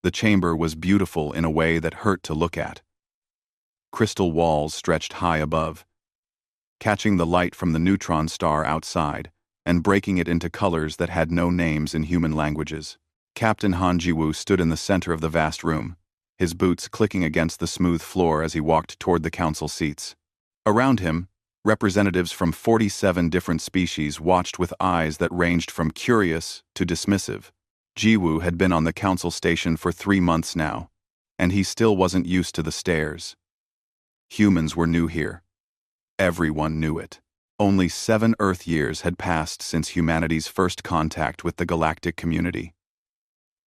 The chamber was beautiful in a way that hurt to look at. Crystal walls stretched high above, catching the light from the neutron star outside and breaking it into colors that had no names in human languages. Captain Han Jiwoo stood in the center of the vast room, his boots clicking against the smooth floor as he walked toward the council seats. Around him, representatives from 47 different species watched with eyes that ranged from curious to dismissive. Jiwoo had been on the council station for 3 months now, and he still wasn't used to the stares. Humans were new here. Everyone knew it. Only 7 Earth years had passed since humanity's first contact with the galactic community.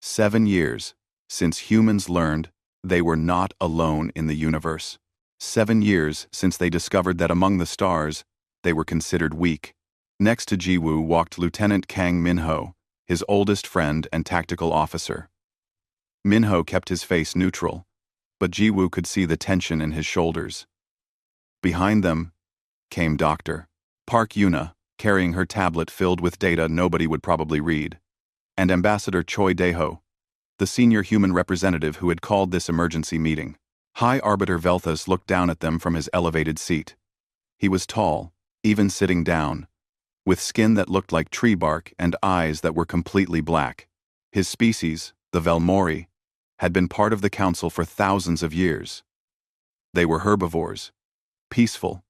7 years since humans learned they were not alone in the universe. 7 years since they discovered that among the stars, they were considered weak. Next to Jiwoo walked Lieutenant Kang Minho, his oldest friend and tactical officer. Minho kept his face neutral, but Jiwoo could see the tension in his shoulders. Behind them came Dr. Park Yuna, carrying her tablet filled with data nobody would probably read, and Ambassador Choi Daeho, the senior human representative who had called this emergency meeting. High Arbiter Velthas looked down at them from his elevated seat. He was tall, even sitting down, with skin that looked like tree bark and eyes that were completely black. His species, the Velmori, had been part of the council for thousands of years. They were herbivores, peaceful,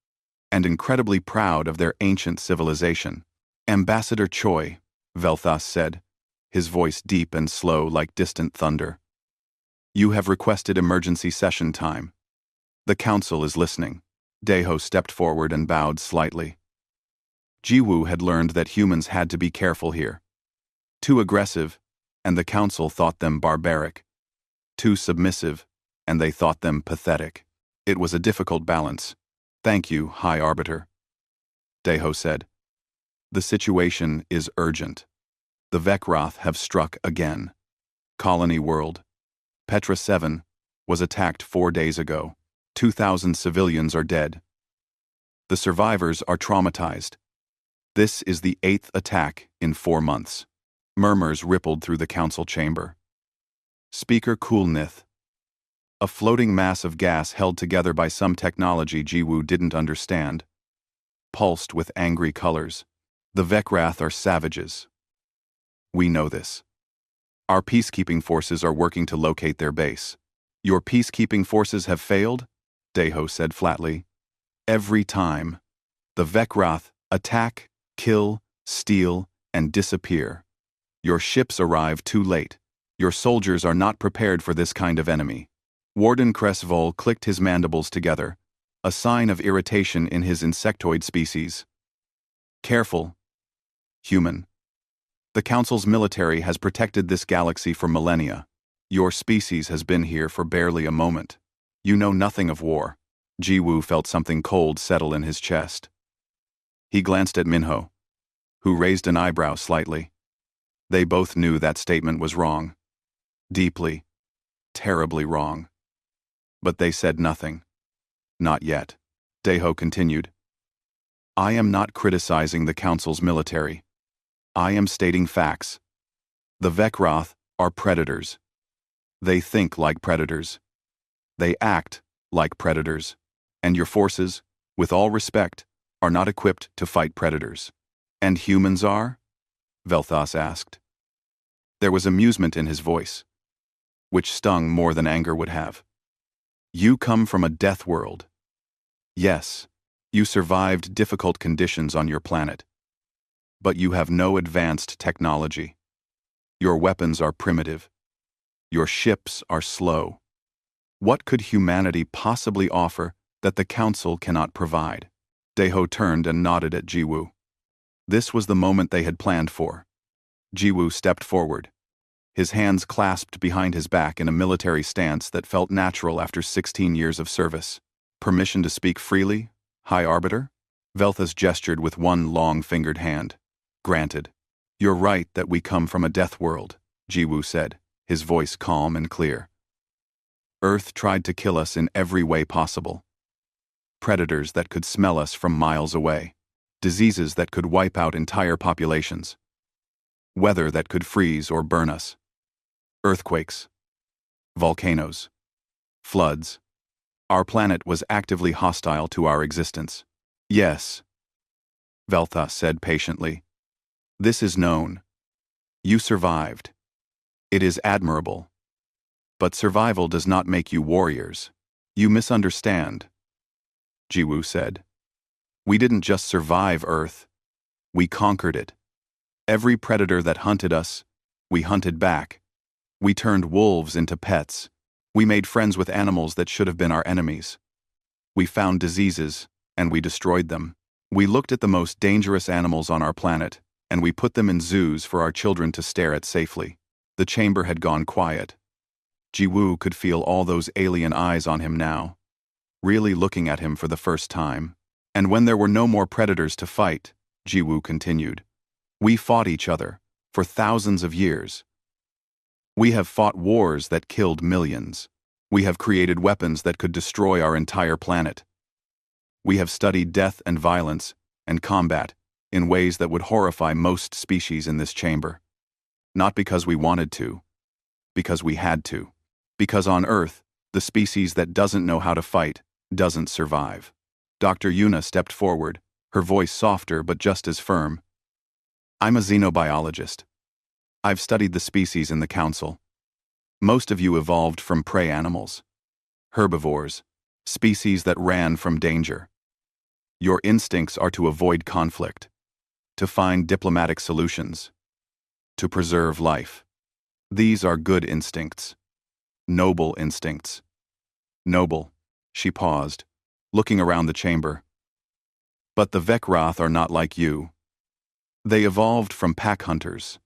and incredibly proud of their ancient civilization. Ambassador Choi, Velthas said, his voice deep and slow like distant thunder. You have requested emergency session time. The council is listening. Daeho stepped forward and bowed slightly. Jiwoo had learned that humans had to be careful here. Too aggressive, and the council thought them barbaric. Too submissive, and they thought them pathetic. It was a difficult balance. Thank you, High Arbiter, Daeho said. The situation is urgent. The Vekroth have struck again. Colony World, Petra 7, was attacked 4 days ago. 2,000 civilians are dead. The survivors are traumatized. This is the 8th attack in 4 months. Murmurs rippled through the council chamber. Speaker Coolnith. A floating mass of gas held together by some technology Jiwoo didn't understand, pulsed with angry colors. The Vekroth are savages. We know this. Our peacekeeping forces are working to locate their base. Your peacekeeping forces have failed? Daeho said flatly. Every time. The Vekroth attack, kill, steal, and disappear. Your ships arrive too late. Your soldiers are not prepared for this kind of enemy. Warden Cresvol clicked his mandibles together, a sign of irritation in his insectoid species. Careful, human. The Council's military has protected this galaxy for millennia. Your species has been here for barely a moment. You know nothing of war. Jiwoo felt something cold settle in his chest. He glanced at Minho, who raised an eyebrow slightly. They both knew that statement was wrong. Deeply, terribly wrong. But they said nothing. Not yet. Daeho continued. I am not criticizing the Council's military. I am stating facts. The Vekroth are predators. They think like predators. They act like predators. And your forces, with all respect, are not equipped to fight predators. And humans are? Velthas asked. There was amusement in his voice, which stung more than anger would have. You come from a death world. Yes, you survived difficult conditions on your planet. But you have no advanced technology. Your weapons are primitive. Your ships are slow. What could humanity possibly offer that the Council cannot provide? Daeho turned and nodded at Jiwoo. This was the moment they had planned for. Jiwoo stepped forward, his hands clasped behind his back in a military stance that felt natural after 16 years of service. Permission to speak freely, High Arbiter? Velthas gestured with one long-fingered hand. Granted. You're right that we come from a death world, Jiwoo said, his voice calm and clear. Earth tried to kill us in every way possible. Predators that could smell us from miles away. Diseases that could wipe out entire populations. Weather that could freeze or burn us. Earthquakes. volcanoes, floods. Our planet was actively hostile to our existence. Yes, Veltha said patiently. This is known. You survived. It is admirable. But survival does not make you warriors. You misunderstand, Jiwoo said. We didn't just survive Earth. We conquered it. Every predator that hunted us, we hunted back. We turned wolves into pets. We made friends with animals that should have been our enemies. We found diseases, and we destroyed them. We looked at the most dangerous animals on our planet, and we put them in zoos for our children to stare at safely. The chamber had gone quiet. Jiwoo could feel all those alien eyes on him now, really looking at him for the first time. And when there were no more predators to fight, Jiwoo continued, we fought each other, for thousands of years. We have fought wars that killed millions. We have created weapons that could destroy our entire planet. We have studied death and violence and combat in ways that would horrify most species in this chamber. Not because we wanted to, because we had to. Because on Earth, the species that doesn't know how to fight doesn't survive. Dr. Yuna stepped forward, her voice softer but just as firm. I'm a xenobiologist. I've studied the species in the Council. Most of you evolved from prey animals, herbivores, species that ran from danger. Your instincts are to avoid conflict, to find diplomatic solutions, to preserve life. These are good instincts, noble instincts. Noble, she paused, looking around the chamber. But the Vekroth are not like you. They evolved from pack hunters,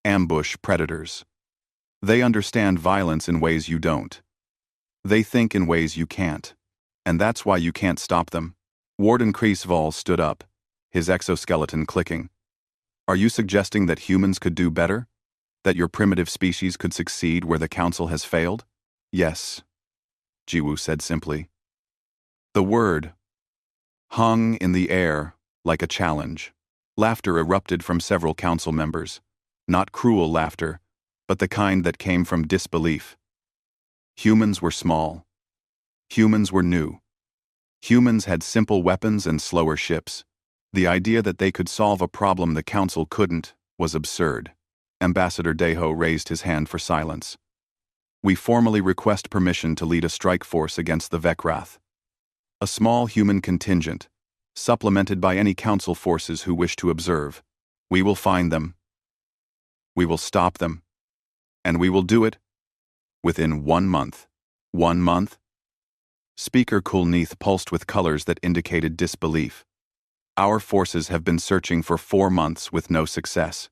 ambush predators. They understand violence in ways you don't. They think in ways you can't. And that's why you can't stop them. Warden Kreisval stood up, his exoskeleton clicking. Are you suggesting that humans could do better? That your primitive species could succeed where the Council has failed? Yes, Jiwoo said simply. The word hung in the air like a challenge. Laughter erupted from several Council members. Not cruel laughter, but the kind that came from disbelief. Humans were small. Humans were new. Humans had simple weapons and slower ships. The idea that they could solve a problem the Council couldn't was absurd. Ambassador Deho raised his hand for silence. We formally request permission to lead a strike force against the Vekroth. A small human contingent, supplemented by any Council forces who wish to observe. We will find them. We will stop them. And we will do it within 1 month. 1 month? Speaker Kulneith pulsed with colors that indicated disbelief. Our forces have been searching for 4 months with no success.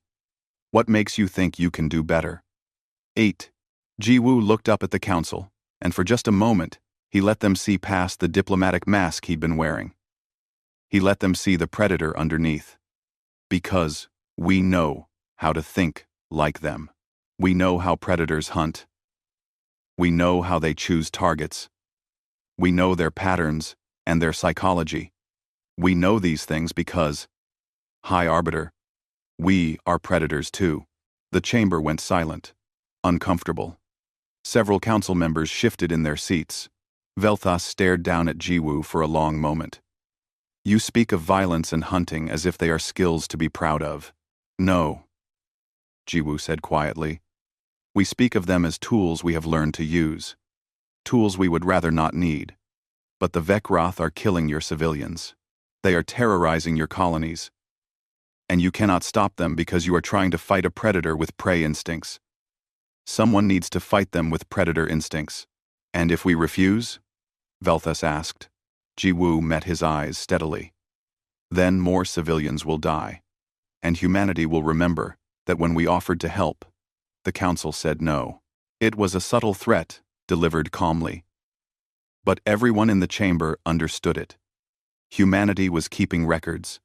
What makes you think you can do better? 8. Jiwoo looked up at the Council, and for just a moment, he let them see past the diplomatic mask he'd been wearing. He let them see the predator underneath. Because we know how to think like them. We know how predators hunt. We know how they choose targets. We know their patterns and their psychology. We know these things because, High Arbiter, we are predators too. The chamber went silent, uncomfortable. Several Council members shifted in their seats. Velthas stared down at Jiwoo for a long moment. You speak of violence and hunting as if they are skills to be proud of. No, Jiwoo said quietly. We speak of them as tools we have learned to use. Tools we would rather not need. But the Vekroth are killing your civilians. They are terrorizing your colonies. And you cannot stop them because you are trying to fight a predator with prey instincts. Someone needs to fight them with predator instincts. And if we refuse? Velthas asked. Jiwoo met his eyes steadily. Then more civilians will die. And humanity will remember that when we offered to help, the Council said no. It was a subtle threat, delivered calmly. But everyone in the chamber understood it. Humanity was keeping records.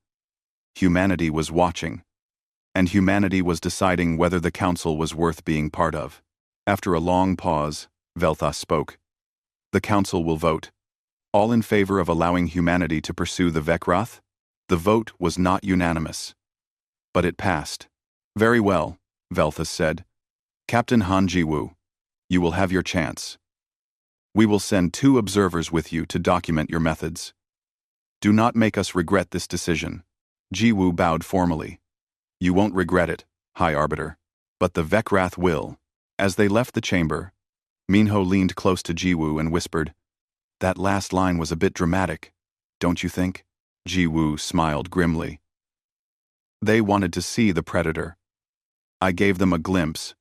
Humanity was watching. And humanity was deciding whether the Council was worth being part of. After a long pause, Velthas spoke. The Council will vote. All in favor of allowing humanity to pursue the Vekroth? The vote was not unanimous. But it passed. Very well, Velthas said. Captain Han Jiwoo, You will have your chance. We will send 2 observers with you to document your methods. Do not make us regret this decision. Jiwoo bowed formally. You won't regret it, High Arbiter. But the Vecwrath will. As they left the chamber, Minho leaned close to Jiwoo and whispered, That last line was a bit dramatic, don't you think? Jiwoo smiled grimly. They wanted to see the predator. I gave them a glimpse.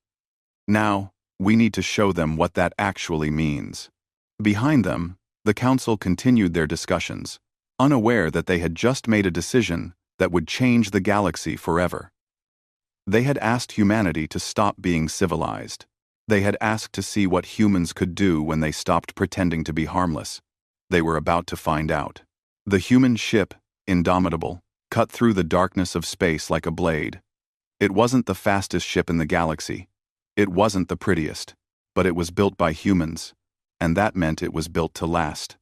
Now, we need to show them what that actually means. Behind them, the council continued their discussions, unaware that they had just made a decision that would change the galaxy forever. They had asked humanity to stop being civilized. They had asked to see what humans could do when they stopped pretending to be harmless. They were about to find out. The human ship, Indomitable, cut through the darkness of space like a blade. It wasn't the fastest ship in the galaxy. It wasn't the prettiest, but it was built by humans, and that meant it was built to last.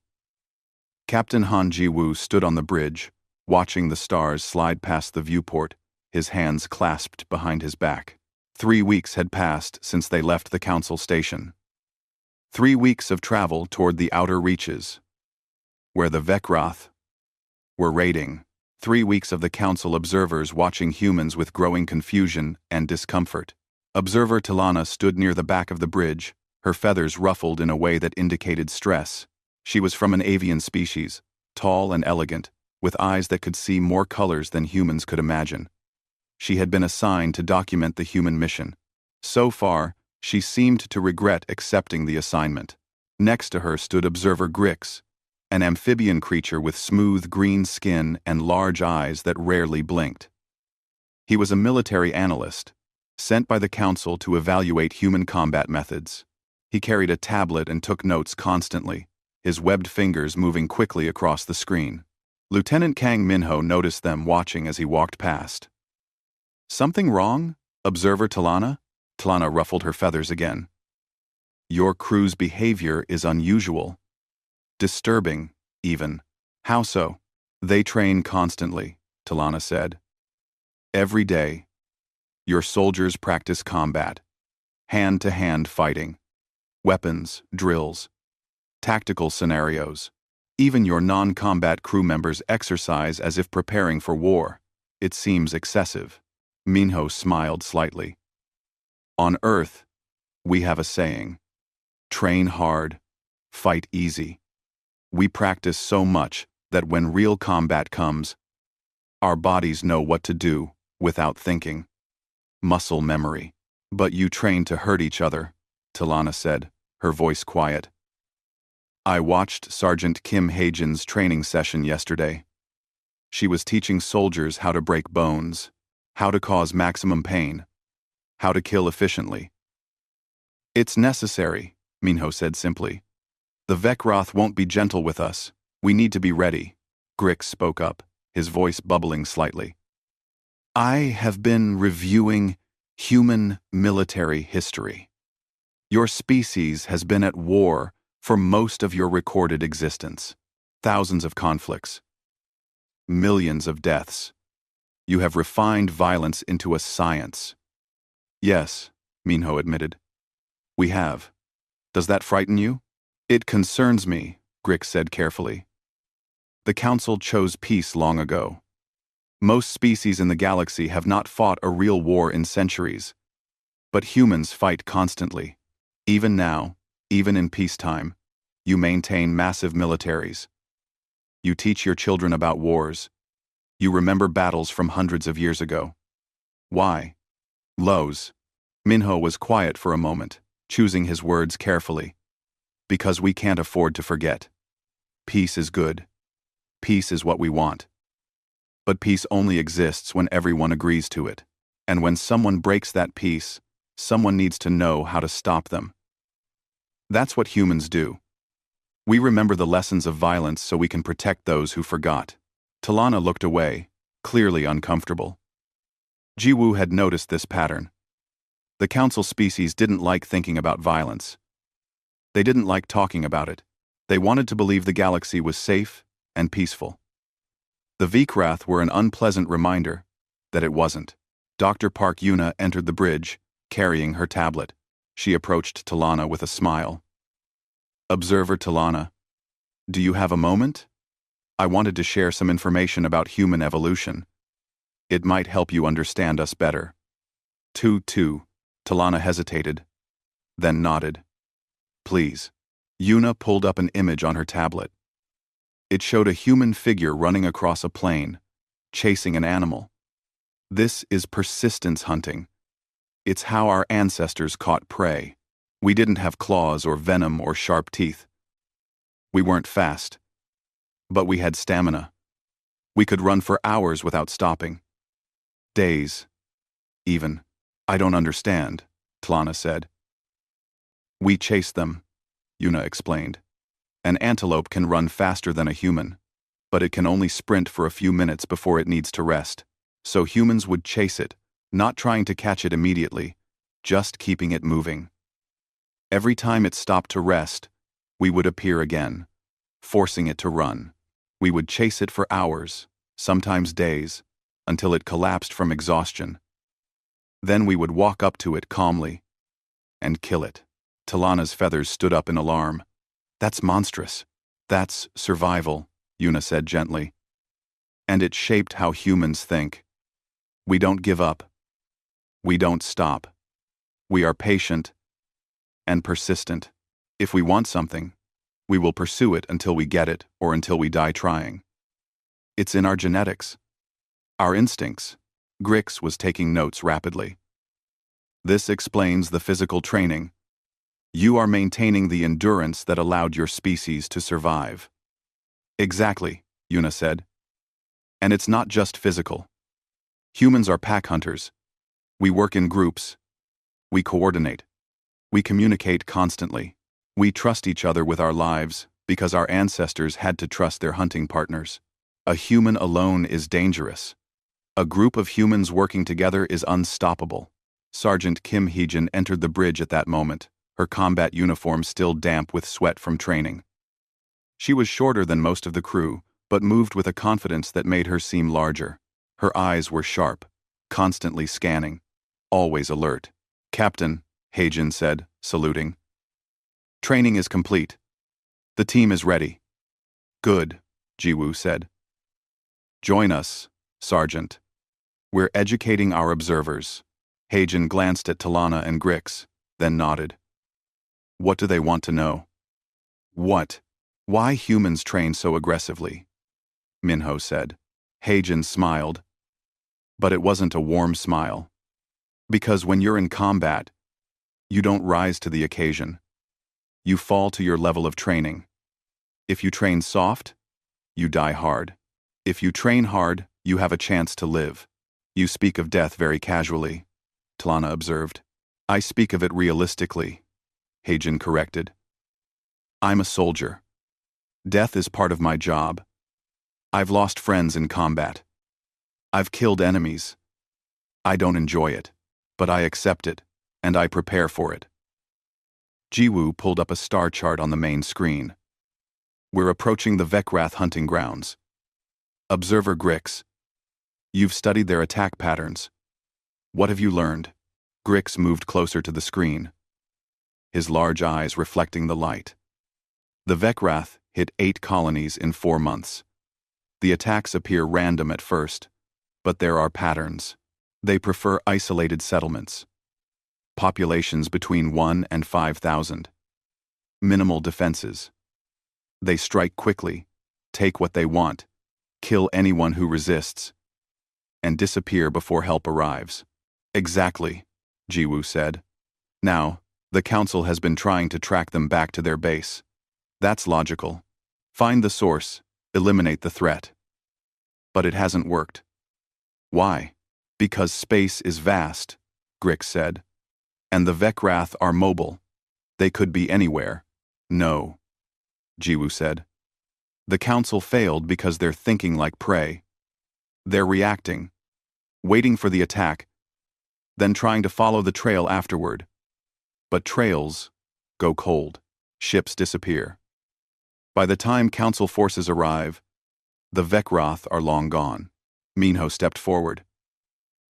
Captain Han Ji-woo stood on the bridge, watching the stars slide past the viewport, his hands clasped behind his back. 3 weeks had passed since they left the council station. 3 weeks of travel toward the outer reaches, where the Vecwrath were raiding. 3 weeks of the council observers watching humans with growing confusion and discomfort. Observer Talana stood near the back of the bridge, her feathers ruffled in a way that indicated stress. She was from an avian species, tall and elegant, with eyes that could see more colors than humans could imagine. She had been assigned to document the human mission. So far, she seemed to regret accepting the assignment. Next to her stood Observer Grix, an amphibian creature with smooth green skin and large eyes that rarely blinked. He was a military analyst, sent by the council to evaluate human combat methods. He carried a tablet and took notes constantly, his webbed fingers moving quickly across the screen. Lieutenant Kang Minho noticed them watching as he walked past. Something wrong? Observer Talana? Talana ruffled her feathers again. Your crew's behavior is unusual. Disturbing, even. How so? They train constantly, Talana said. Every day. Your soldiers practice combat. Hand-to-hand fighting. Weapons, drills. Tactical scenarios. Even your non-combat crew members exercise as if preparing for war. It seems excessive. Minho smiled slightly. On Earth, we have a saying. Train hard, fight easy. We practice so much that when real combat comes, our bodies know what to do without thinking. Muscle memory. But you train to hurt each other, Talana said, her voice quiet. I watched Sergeant Kim Haejin's training session yesterday. She was teaching soldiers how to break bones, how to cause maximum pain, how to kill efficiently. It's necessary, Minho said simply. The Vecwrath won't be gentle with us. We need to be ready. Grix spoke up, his voice bubbling slightly. I have been reviewing human military history. Your species has been at war for most of your recorded existence. Thousands of conflicts. Millions of deaths. You have refined violence into a science. Yes, Minho admitted. We have. Does that frighten you? It concerns me, Grix said carefully. The Council chose peace long ago. Most species in the galaxy have not fought a real war in centuries. But humans fight constantly. Even now, even in peacetime, you maintain massive militaries. You teach your children about wars. You remember battles from hundreds of years ago. Why? Lows. Minho was quiet for a moment, choosing his words carefully. Because we can't afford to forget. Peace is good. Peace is what we want. But peace only exists when everyone agrees to it. And when someone breaks that peace, someone needs to know how to stop them. That's what humans do. We remember the lessons of violence so we can protect those who forgot. Talana looked away, clearly uncomfortable. Jiwoo had noticed this pattern. The council species didn't like thinking about violence. They didn't like talking about it. They wanted to believe the galaxy was safe and peaceful. The Vecwrath were an unpleasant reminder that it wasn't. Dr. Park Yuna entered the bridge, carrying her tablet. She approached Talana with a smile. Observer Talana, do you have a moment? I wanted to share some information about human evolution. It might help you understand us better. 2-2. Talana hesitated, then nodded. Please. Yuna pulled up an image on her tablet. It showed a human figure running across a plain, chasing an animal. This is persistence hunting. It's how our ancestors caught prey. We didn't have claws or venom or sharp teeth. We weren't fast, but we had stamina. We could run for hours without stopping. Days, even. I don't understand, Talana said. We chased them, Yuna explained. An antelope can run faster than a human, but it can only sprint for a few minutes before it needs to rest. So humans would chase it, not trying to catch it immediately, just keeping it moving. Every time it stopped to rest, we would appear again, forcing it to run. We would chase it for hours, sometimes days, until it collapsed from exhaustion. Then we would walk up to it calmly and kill it. Talana's feathers stood up in alarm. That's monstrous. That's survival, Yuna said gently. And it shaped how humans think. We don't give up. We don't stop. We are patient and persistent. If we want something, we will pursue it until we get it or until we die trying. It's in our genetics. Our instincts. Grix was taking notes rapidly. This explains the physical training. You are maintaining the endurance that allowed your species to survive. Exactly, Yuna said. And it's not just physical. Humans are pack hunters. We work in groups. We coordinate. We communicate constantly. We trust each other with our lives because our ancestors had to trust their hunting partners. A human alone is dangerous. A group of humans working together is unstoppable. Sergeant Kim Heejin entered the bridge at that moment, her combat uniform still damp with sweat from training. She was shorter than most of the crew, but moved with a confidence that made her seem larger. Her eyes were sharp, constantly scanning, always alert. Captain, Heijin said, saluting. Training is complete. The team is ready. Good, Jiwoo said. Join us, Sergeant. We're educating our observers. Heijin glanced at Talana and Grix, then nodded. What do they want to know? What? Why humans train so aggressively? Minho said. Heijin smiled. But it wasn't a warm smile. Because when you're in combat, you don't rise to the occasion. You fall to your level of training. If you train soft, you die hard. If you train hard, you have a chance to live. You speak of death very casually, Talana observed. I speak of it realistically, Heijin corrected. I'm a soldier. Death is part of my job. I've lost friends in combat. I've killed enemies. I don't enjoy it, but I accept it, and I prepare for it. Jiwoo pulled up a star chart on the main screen. We're approaching the Vekrath hunting grounds. Observer Grix. You've studied their attack patterns. What have you learned? Grix moved closer to the screen, his large eyes reflecting the light. The Vekrath hit 8 colonies in 4 months. The attacks appear random at first, but there are patterns. They prefer isolated settlements. Populations between 1 and 5,000. Minimal defenses. They strike quickly, take what they want, kill anyone who resists, and disappear before help arrives. Exactly, Jiwoo said. Now, the Council has been trying to track them back to their base. That's logical. Find the source, eliminate the threat. But it hasn't worked. Why? Because space is vast, Grix said. And the Vekrath are mobile. They could be anywhere. No, Jiwoo said. The Council failed because they're thinking like prey. They're reacting, waiting for the attack, then trying to follow the trail afterward. But trails go cold. Ships disappear. By the time Council forces arrive, the Vekrath are long gone. Minho stepped forward.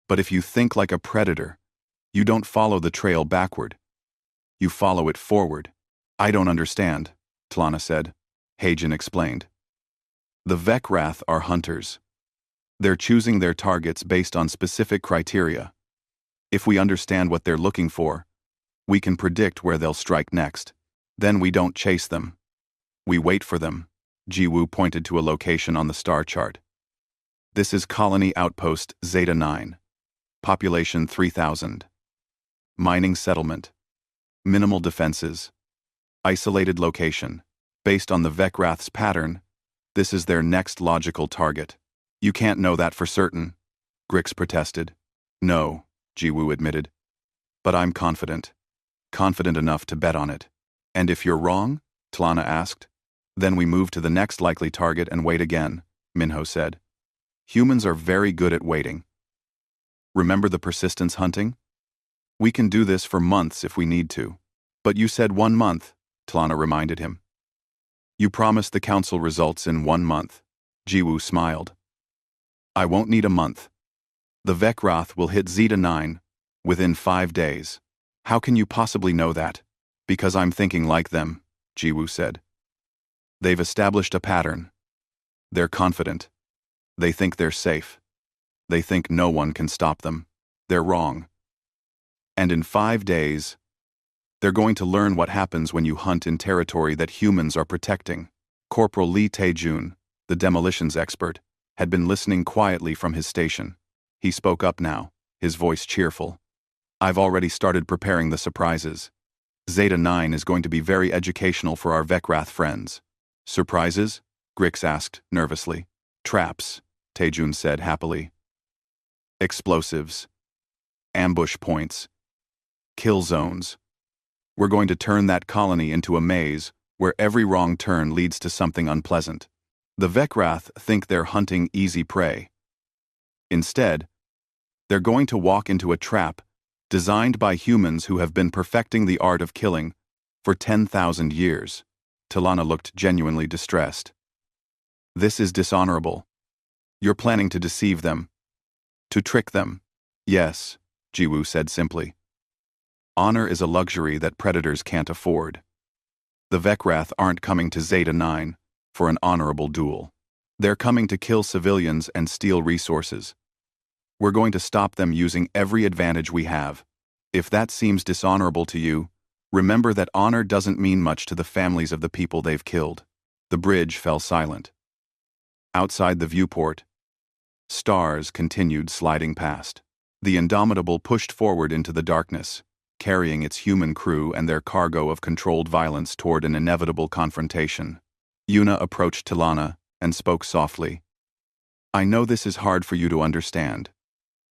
But if you think like a predator, you don't follow the trail backward. You follow it forward. I don't understand, T'Lana said. Hagen explained. The Vecwrath are hunters. They're choosing their targets based on specific criteria. If we understand what they're looking for, we can predict where they'll strike next. Then we don't chase them. We wait for them. Jiwoo pointed to a location on the star chart. This is Colony Outpost Zeta 9. Population 3,000. Mining settlement. Minimal defenses. Isolated location. Based on the Vecwrath's pattern, this is their next logical target. You can't know that for certain, Grix protested. No, Jiwoo admitted. But I'm confident. Confident enough to bet on it. And if you're wrong? T'Lana asked. Then we move to the next likely target and wait again, Minho said. Humans are very good at waiting. Remember the persistence hunting? We can do this for months if we need to. But you said 1 month, T'Lana reminded him. You promised the council results in 1 month. Jiwoo smiled. I won't need a month. The Vecwrath will hit Zeta 9 within 5 days. How can you possibly know that? Because I'm thinking like them, Jiwoo said. They've established a pattern. They're confident. They think they're safe. They think no one can stop them. They're wrong. And in 5 days, they're going to learn what happens when you hunt in territory that humans are protecting. Corporal Lee Tae-jun, the demolitions expert, had been listening quietly from his station. He spoke up now, his voice cheerful. I've already started preparing the surprises. Zeta 9 is going to be very educational for our Vecwrath friends. Surprises? Grix asked, nervously. Traps, Tae-jun said happily. Explosives. Ambush points. Kill zones. We're going to turn that colony into a maze where every wrong turn leads to something unpleasant. The Vecwrath think they're hunting easy prey. Instead, they're going to walk into a trap designed by humans who have been perfecting the art of killing for 10,000 years. T'Lana looked genuinely distressed. This is dishonorable. You're planning to deceive them. To trick them. Yes, Jiwoo said simply. Honor is a luxury that predators can't afford. The Vecwrath aren't coming to Zeta 9 for an honorable duel. They're coming to kill civilians and steal resources. We're going to stop them using every advantage we have. If that seems dishonorable to you, remember that honor doesn't mean much to the families of the people they've killed. The bridge fell silent. Outside the viewport, stars continued sliding past. The Indomitable pushed forward into the darkness, carrying its human crew and their cargo of controlled violence toward an inevitable confrontation. Yuna approached T'Lana and spoke softly. I know this is hard for you to understand.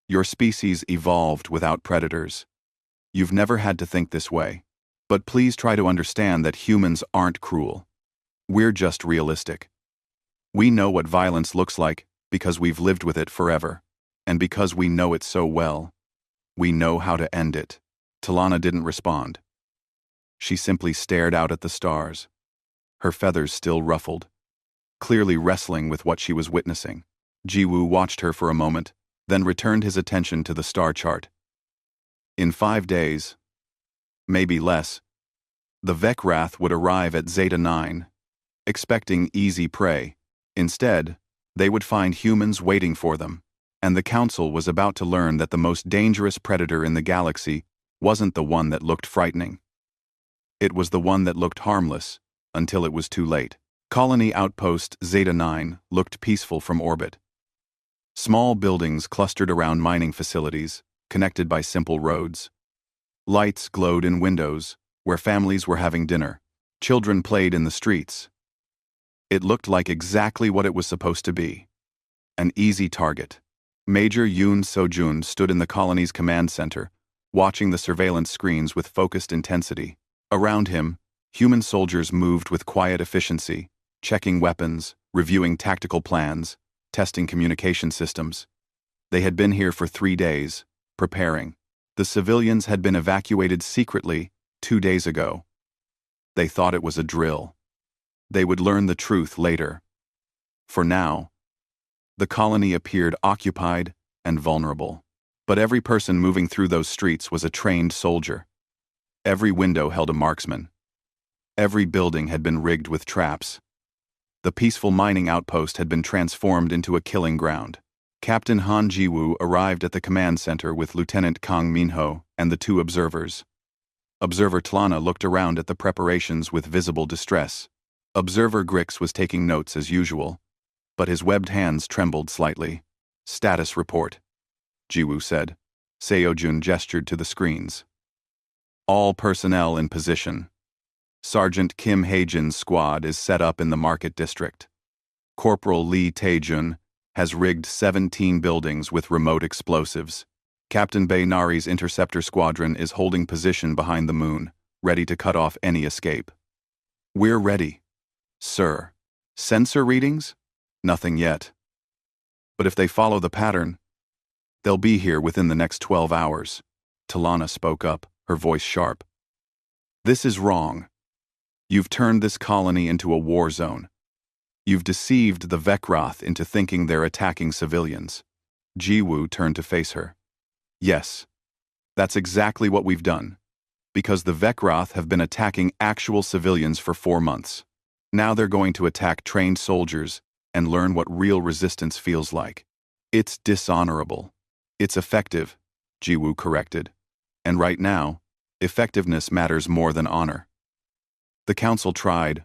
Your species evolved without predators. You've never had to think this way. But please try to understand that humans aren't cruel. We're just realistic. We know what violence looks like because we've lived with it forever. And because we know it so well, we know how to end it. T'Lana didn't respond. She simply stared out at the stars, her feathers still ruffled, clearly wrestling with what she was witnessing. Jiwoo watched her for a moment, then returned his attention to the star chart. In 5 days, maybe less, the Vecwrath would arrive at Zeta 9, expecting easy prey. Instead, they would find humans waiting for them, and the Council was about to learn that the most dangerous predator in the galaxy wasn't the one that looked frightening. It was the one that looked harmless, until it was too late. Colony Outpost Zeta 9 looked peaceful from orbit. Small buildings clustered around mining facilities, connected by simple roads. Lights glowed in windows, where families were having dinner. Children played in the streets. It looked like exactly what it was supposed to be. An easy target. Major Yoon Sojun stood in the colony's command center, watching the surveillance screens with focused intensity. Around him, human soldiers moved with quiet efficiency, checking weapons, reviewing tactical plans, testing communication systems. They had been here for 3 days, preparing. The civilians had been evacuated secretly 2 days ago. They thought it was a drill. They would learn the truth later. For now, the colony appeared occupied and vulnerable. But every person moving through those streets was a trained soldier. Every window held a marksman. Every building had been rigged with traps. The peaceful mining outpost had been transformed into a killing ground. Captain Han Jiwoo arrived at the command center with Lieutenant Kang Minho and the two observers. Observer Tlana looked around at the preparations with visible distress. Observer Grix was taking notes as usual, but his webbed hands trembled slightly. "Status report," Jiwoo said. Seojun gestured to the screens. "All personnel in position. Sergeant Kim Haejin's squad is set up in the market district. Corporal Lee Taejun has rigged 17 buildings with remote explosives. Captain Bae Nari's interceptor squadron is holding position behind the moon, ready to cut off any escape." "We're ready, sir." "Sensor readings?" "Nothing yet. But if they follow the pattern, they'll be here within the next 12 hours. Talana spoke up, her voice sharp. "This is wrong. You've turned this colony into a war zone. You've deceived the Vekroth into thinking they're attacking civilians." Jiwoo turned to face her. "Yes, that's exactly what we've done, because the Vekroth have been attacking actual civilians for 4 months. Now they're going to attack trained soldiers and learn what real resistance feels like. It's dishonorable." "It's effective," Jiwoo corrected. "And right now, effectiveness matters more than honor." The council tried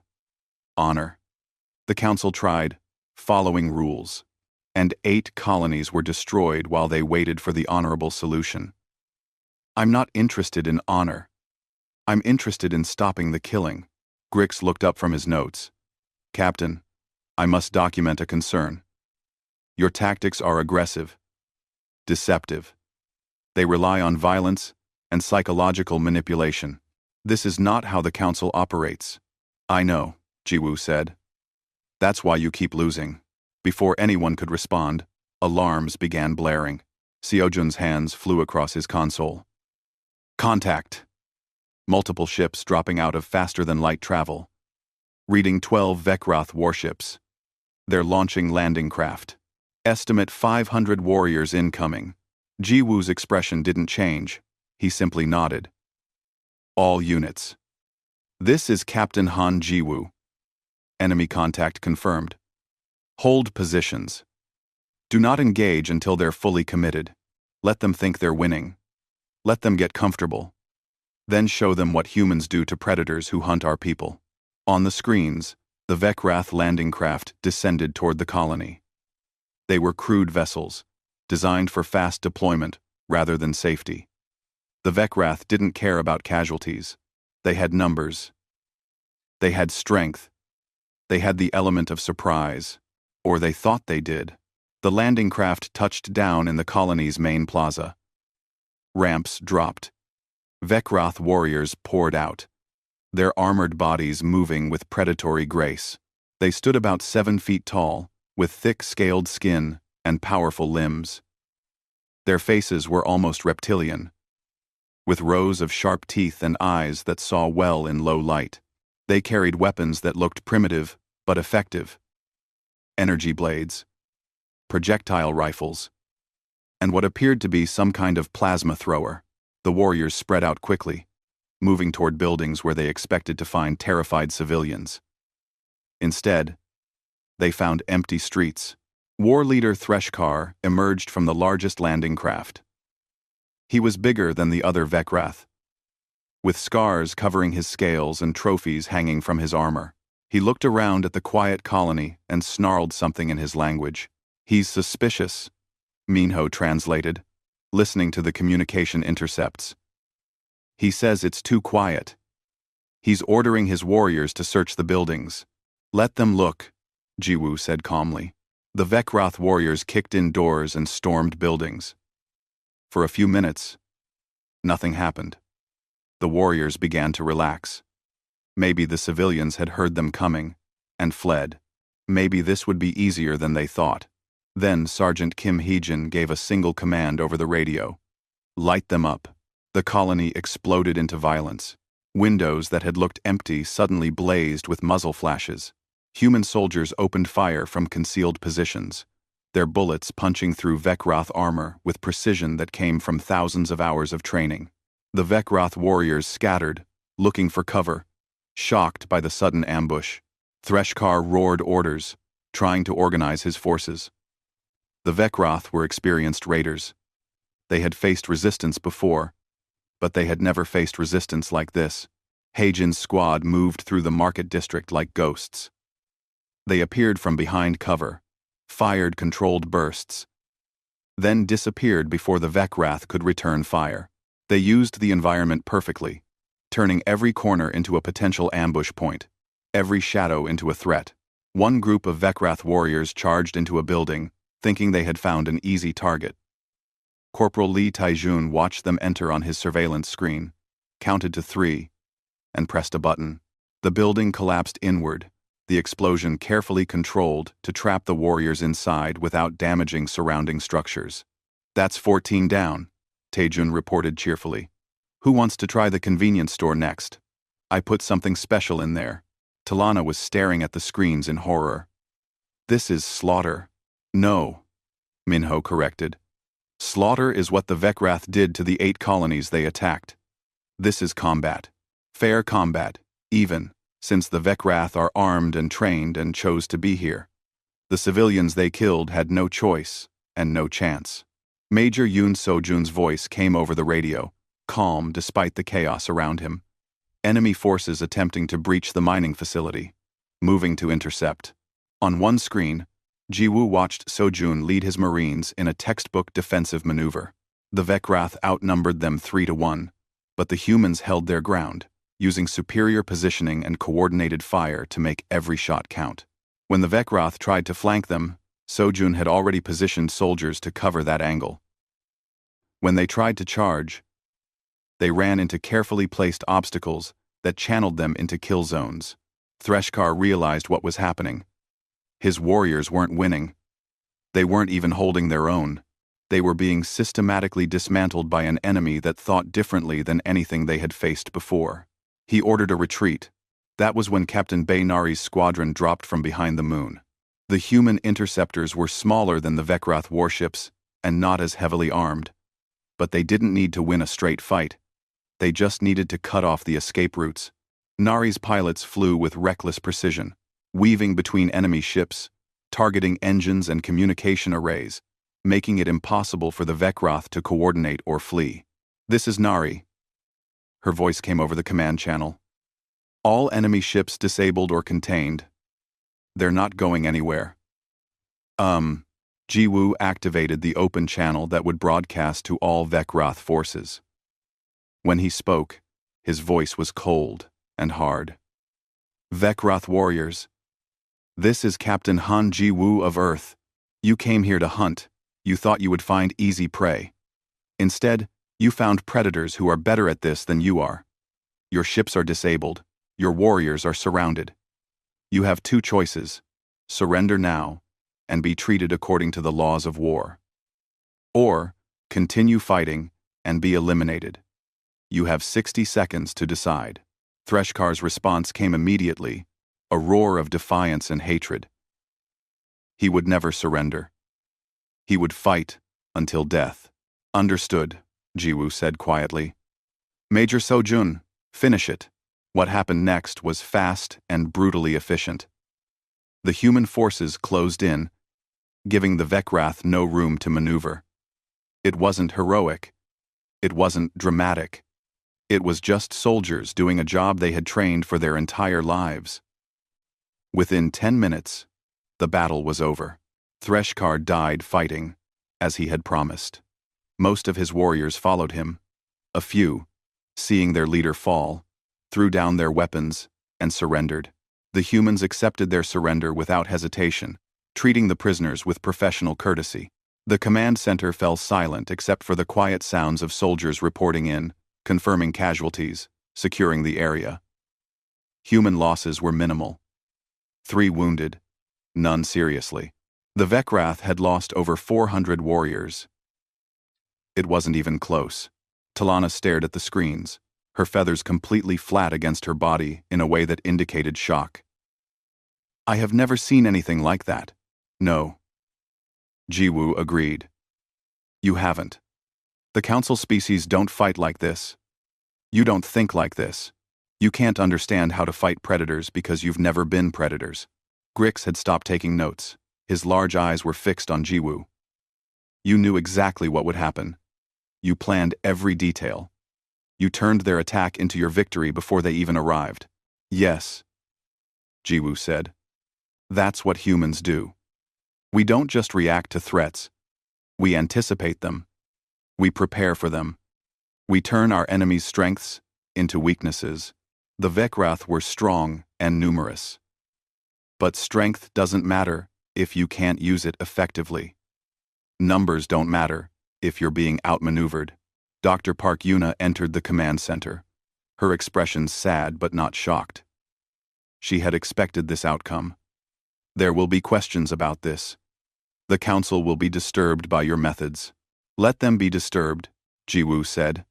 honor. The council tried following rules. And 8 colonies were destroyed while they waited for the honorable solution. "I'm not interested in honor. I'm interested in stopping the killing." Grix looked up from his notes. "Captain, I must document a concern. Your tactics are aggressive, deceptive. They rely on violence and psychological manipulation. This is not how the council operates." "I know," Jiwoo said. "That's why you keep losing." Before anyone could respond, alarms began blaring. Seojun's hands flew across his console. "Contact!" Multiple ships dropping out of faster-than-light travel. Reading 12 Vekroth warships. They're launching landing craft. Estimate 500 warriors incoming. Jiwoo's expression didn't change. He simply nodded. "All units. This is Captain Han Jiwoo. Enemy contact confirmed. Hold positions. Do not engage until they're fully committed. Let them think they're winning. Let them get comfortable. Then show them what humans do to predators who hunt our people." On the screens, the Vekroth landing craft descended toward the colony. They were crude vessels, designed for fast deployment rather than safety. The Vekroth didn't care about casualties. They had numbers. They had strength. They had the element of surprise. Or they thought they did. The landing craft touched down in the colony's main plaza. Ramps dropped. Vekroth warriors poured out, their armored bodies moving with predatory grace. They stood about 7 feet tall, with thick scaled skin and powerful limbs. Their faces were almost reptilian, with rows of sharp teeth and eyes that saw well in low light. They carried weapons that looked primitive but effective. Energy blades, projectile rifles, and what appeared to be some kind of plasma thrower. The warriors spread out quickly, moving toward buildings where they expected to find terrified civilians. Instead, they found empty streets. War leader Threshkar emerged from the largest landing craft. He was bigger than the other Vekroth, with scars covering his scales and trophies hanging from his armor. He looked around at the quiet colony and snarled something in his language. "He's suspicious," Minho translated, listening to the communication intercepts. "He says it's too quiet. He's ordering his warriors to search the buildings." "Let them look," Jiwoo said calmly. The Vekroth warriors kicked in doors and stormed buildings. For a few minutes, nothing happened. The warriors began to relax. Maybe the civilians had heard them coming and fled. Maybe this would be easier than they thought. Then Sergeant Kim Haejin gave a single command over the radio. "Light them up." The colony exploded into violence. Windows that had looked empty suddenly blazed with muzzle flashes. Human soldiers opened fire from concealed positions, their bullets punching through Vekroth armor with precision that came from thousands of hours of training. The Vekroth warriors scattered, looking for cover, shocked by the sudden ambush. Threshkar roared orders, trying to organize his forces. The Vekroth were experienced raiders. They had faced resistance before, but they had never faced resistance like this. Hajin's squad moved through the market district like ghosts. They appeared from behind cover, fired controlled bursts, then disappeared before the Vekroth could return fire. They used the environment perfectly, turning every corner into a potential ambush point, every shadow into a threat. One group of Vekroth warriors charged into a building, thinking they had found an easy target. Corporal Li Taijun watched them enter on his surveillance screen, counted to 3, and pressed a button. The building collapsed inward, the explosion carefully controlled to trap the warriors inside without damaging surrounding structures. "That's 14 down," Taijun reported cheerfully. "Who wants to try the convenience store next? I put something special in there." Talana was staring at the screens in horror. "This is slaughter." "No," Minho corrected. "Slaughter is what the Vekroth did to the 8 colonies they attacked. This is combat. Fair combat, even, since the Vekroth are armed and trained and chose to be here. The civilians they killed had no choice and no chance." Major Yoon Sojun's voice came over the radio, calm despite the chaos around him. Enemy forces attempting to breach the mining facility, moving to intercept. On one screen, Jiwoo watched Sojun lead his Marines in a textbook defensive maneuver. The Vekroth outnumbered them 3-1, but the humans held their ground, using superior positioning and coordinated fire to make every shot count. When the Vekroth tried to flank them, Sojun had already positioned soldiers to cover that angle. When they tried to charge, they ran into carefully placed obstacles that channeled them into kill zones. Threshkar realized what was happening. His warriors weren't winning. They weren't even holding their own. They were being systematically dismantled by an enemy that thought differently than anything they had faced before. He ordered a retreat. That was when Captain Baynari's squadron dropped from behind the moon. The human interceptors were smaller than the Vekroth warships and not as heavily armed. But they didn't need to win a straight fight. They just needed to cut off the escape routes. Nari's pilots flew with reckless precision, weaving between enemy ships, targeting engines and communication arrays, making it impossible for the Vekroth to coordinate or flee. "This is Nari." Her voice came over the command channel. "All enemy ships disabled or contained. They're not going anywhere." Jiwoo activated the open channel that would broadcast to all Vekroth forces. When he spoke, his voice was cold and hard. "Vekroth warriors, this is Captain Han Jiwoo of Earth. You came here to hunt. You thought you would find easy prey. Instead, you found predators who are better at this than you are. Your ships are disabled. Your warriors are surrounded. You have 2 choices: surrender now and be treated according to the laws of war, or continue fighting and be eliminated. You have 60 seconds to decide." Threshkar's response came immediately, a roar of defiance and hatred. He would never surrender. He would fight until death. "Understood," Jiwoo said quietly. "Major Sojun, finish it." What happened next was fast and brutally efficient. The human forces closed in, giving the Vekroth no room to maneuver. It wasn't heroic. It wasn't dramatic. It was just soldiers doing a job they had trained for their entire lives. Within 10 minutes, the battle was over. Threshkar died fighting, as he had promised. Most of his warriors followed him. A few, seeing their leader fall, threw down their weapons and surrendered. The humans accepted their surrender without hesitation, treating the prisoners with professional courtesy. The command center fell silent except for the quiet sounds of soldiers reporting in, confirming casualties, securing the area. Human losses were minimal. 3 wounded, none seriously. The Vekroth had lost over 400 warriors. It wasn't even close. Talana stared at the screens, her feathers completely flat against her body in a way that indicated shock. "I have never seen anything like that." "No." Jiwoo agreed. "You haven't. The council species don't fight like this. You don't think like this. You can't understand how to fight predators because you've never been predators. Grix had stopped taking notes. His large eyes were fixed on Jiwoo. You knew exactly what would happen. You planned every detail. You turned their attack into your victory before they even arrived. Yes, Jiwoo said. That's what humans do. We don't just react to threats. We anticipate them. We prepare for them. We turn our enemies' strengths into weaknesses. The Vekrath were strong and numerous. But strength doesn't matter if you can't use it effectively. Numbers don't matter if you're being outmaneuvered. Dr. Park Yuna entered the command center, her expression sad but not shocked. She had expected this outcome. There will be questions about this. The council will be disturbed by your methods. Let them be disturbed, Jiwoo said.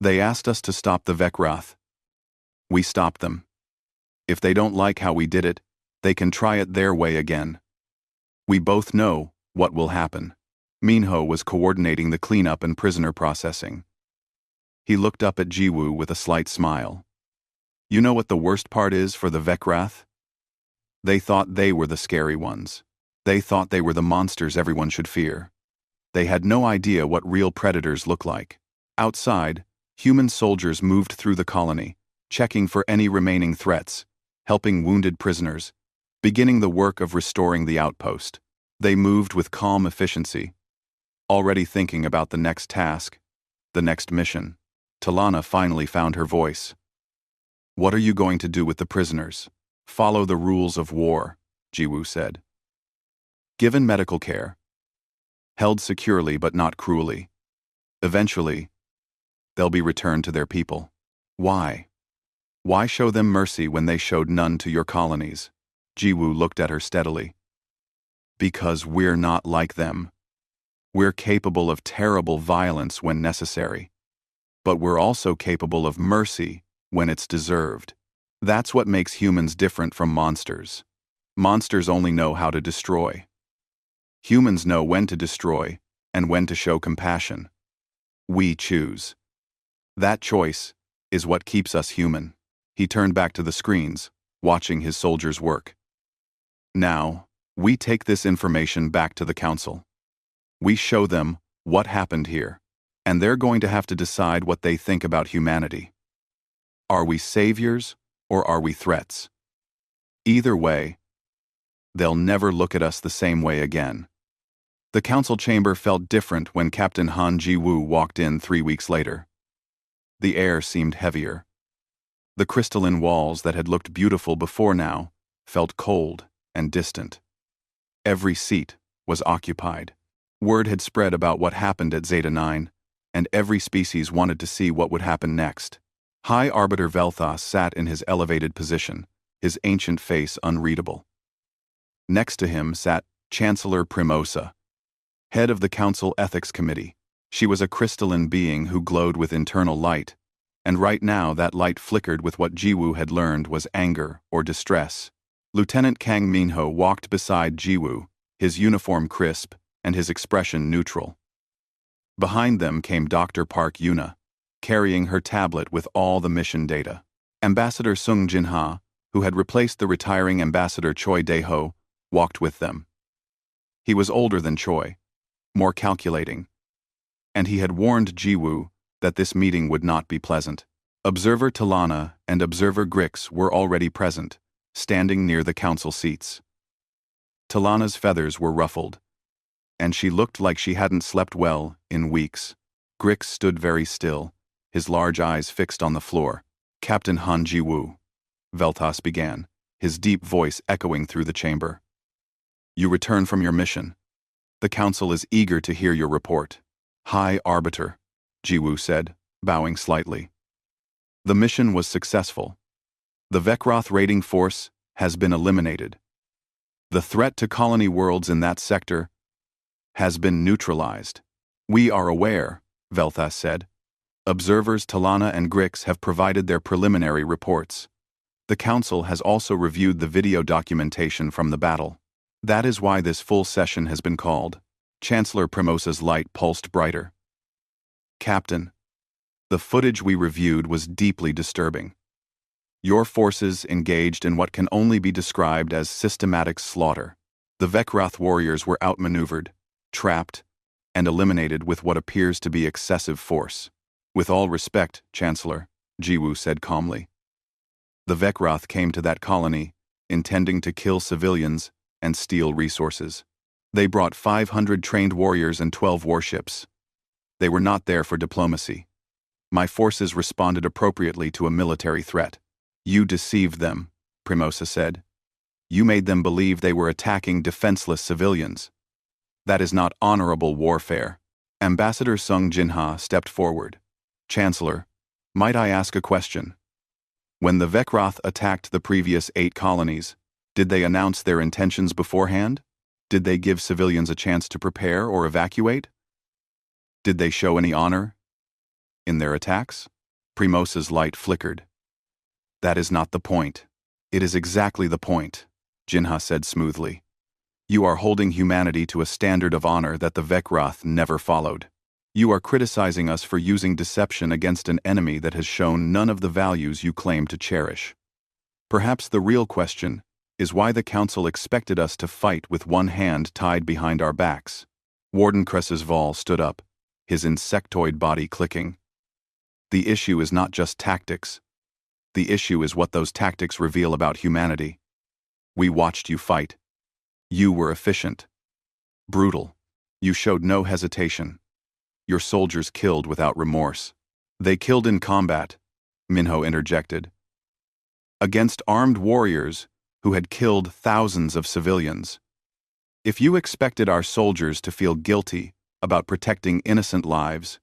They asked us to stop the Vekrath. We stopped them. If they don't like how we did it, they can try it their way again. We both know what will happen. Minho was coordinating the cleanup and prisoner processing. He looked up at Jiwoo with a slight smile. You know what the worst part is for the Vekrath? They thought they were the scary ones. They thought they were the monsters everyone should fear. They had no idea what real predators look like. Outside, human soldiers moved through the colony, checking for any remaining threats, helping wounded prisoners, beginning the work of restoring the outpost. They moved with calm efficiency, already thinking about the next task, the next mission. Talana finally found her voice. What are you going to do with the prisoners? Follow the rules of war, Jiwoo said. Given medical care. Held securely but not cruelly. Eventually, they'll be returned to their people. Why? Why show them mercy when they showed none to your colonies? Jiwoo looked at her steadily. Because we're not like them. We're capable of terrible violence when necessary. But we're also capable of mercy when it's deserved. That's what makes humans different from monsters. Monsters only know how to destroy. Humans know when to destroy and when to show compassion. We choose. That choice is what keeps us human. He turned back to the screens, watching his soldiers work. Now, we take this information back to the council. We show them what happened here, and they're going to have to decide what they think about humanity. Are we saviors or are we threats? Either way, they'll never look at us the same way again. The council chamber felt different when Captain Han Ji-woo walked in 3 weeks later. The air seemed heavier. The crystalline walls that had looked beautiful before now felt cold and distant. Every seat was occupied. Word had spread about what happened at Zeta 9, and every species wanted to see what would happen next. High Arbiter Velthas sat in his elevated position, his ancient face unreadable. Next to him sat Chancellor Primosa, head of the Council Ethics Committee. She was a crystalline being who glowed with internal light, and right now that light flickered with what Jiwoo had learned was anger or distress. Lieutenant Kang Minho walked beside Jiwoo, his uniform crisp and his expression neutral. Behind them came Dr. Park Yuna, carrying her tablet with all the mission data. Ambassador Sung Jinha, who had replaced the retiring Ambassador Choi Dae-ho, walked with them. He was older than Choi, more calculating, and he had warned Jiwoo that this meeting would not be pleasant. Observer Talana and Observer Grix were already present, standing near the council seats. Talana's feathers were ruffled, and she looked like she hadn't slept well in weeks. Grix stood very still, his large eyes fixed on the floor. Captain Han Ji-woo, Velthas began, his deep voice echoing through the chamber. You return from your mission. The council is eager to hear your report. High Arbiter, Jiwoo said, bowing slightly. The mission was successful. The Vekroth raiding force has been eliminated. The threat to colony worlds in that sector has been neutralized. We are aware, Velthas said. Observers Talana and Grix have provided their preliminary reports. The council has also reviewed the video documentation from the battle. That is why this full session has been called. Chancellor Primosa's light pulsed brighter. Captain, The footage we reviewed was deeply disturbing. Your forces engaged in what can only be described as systematic slaughter. The Vekroth warriors were outmaneuvered, trapped, and eliminated with what appears to be excessive force. With all respect, Chancellor, Jiwoo said calmly. The Vekroth came to that colony, intending to kill civilians and steal resources. They brought 500 trained warriors and 12 warships. They were not there for diplomacy. My forces responded appropriately to a military threat. You deceived them, Primosa said. You made them believe they were attacking defenseless civilians. That is not honorable warfare. Ambassador Sung Jinha stepped forward. Chancellor, might I ask a question? When the Vekroth attacked the previous 8 colonies, did they announce their intentions beforehand? Did they give civilians a chance to prepare or evacuate? Did they show any honor in their attacks? Primosa's light flickered. That is not the point. It is exactly the point, Jinha said smoothly. You are holding humanity to a standard of honor that the Vekroth never followed. You are criticizing us for using deception against an enemy that has shown none of the values you claim to cherish. Perhaps the real question is why the Council expected us to fight with one hand tied behind our backs. Warden Crescesval stood up, his insectoid body clicking. The issue is not just tactics. The issue is what those tactics reveal about humanity. We watched you fight. You were efficient. Brutal. You showed no hesitation. Your soldiers killed without remorse. They killed in combat, Minho interjected. Against armed warriors who had killed thousands of civilians. If you expected our soldiers to feel guilty about protecting innocent lives,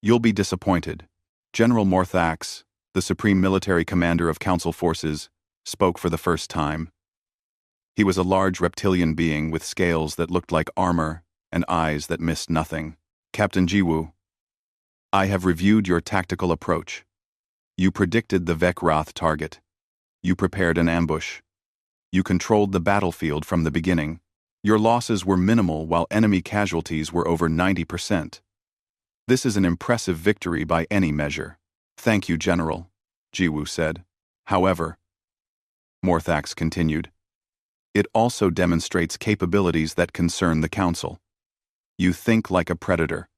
you'll be disappointed. General Morthax, the Supreme Military Commander of Council Forces, spoke for the first time. He was a large reptilian being with scales that looked like armor and eyes that missed nothing. Captain Jiwoo, I have reviewed your tactical approach. You predicted the Vekroth target. You prepared an ambush. You controlled the battlefield from the beginning. Your losses were minimal while enemy casualties were over 90%. This is an impressive victory by any measure. Thank you, General, Jiwoo said. However, Morthax continued, it also demonstrates capabilities that concern the Council. You think like a predator.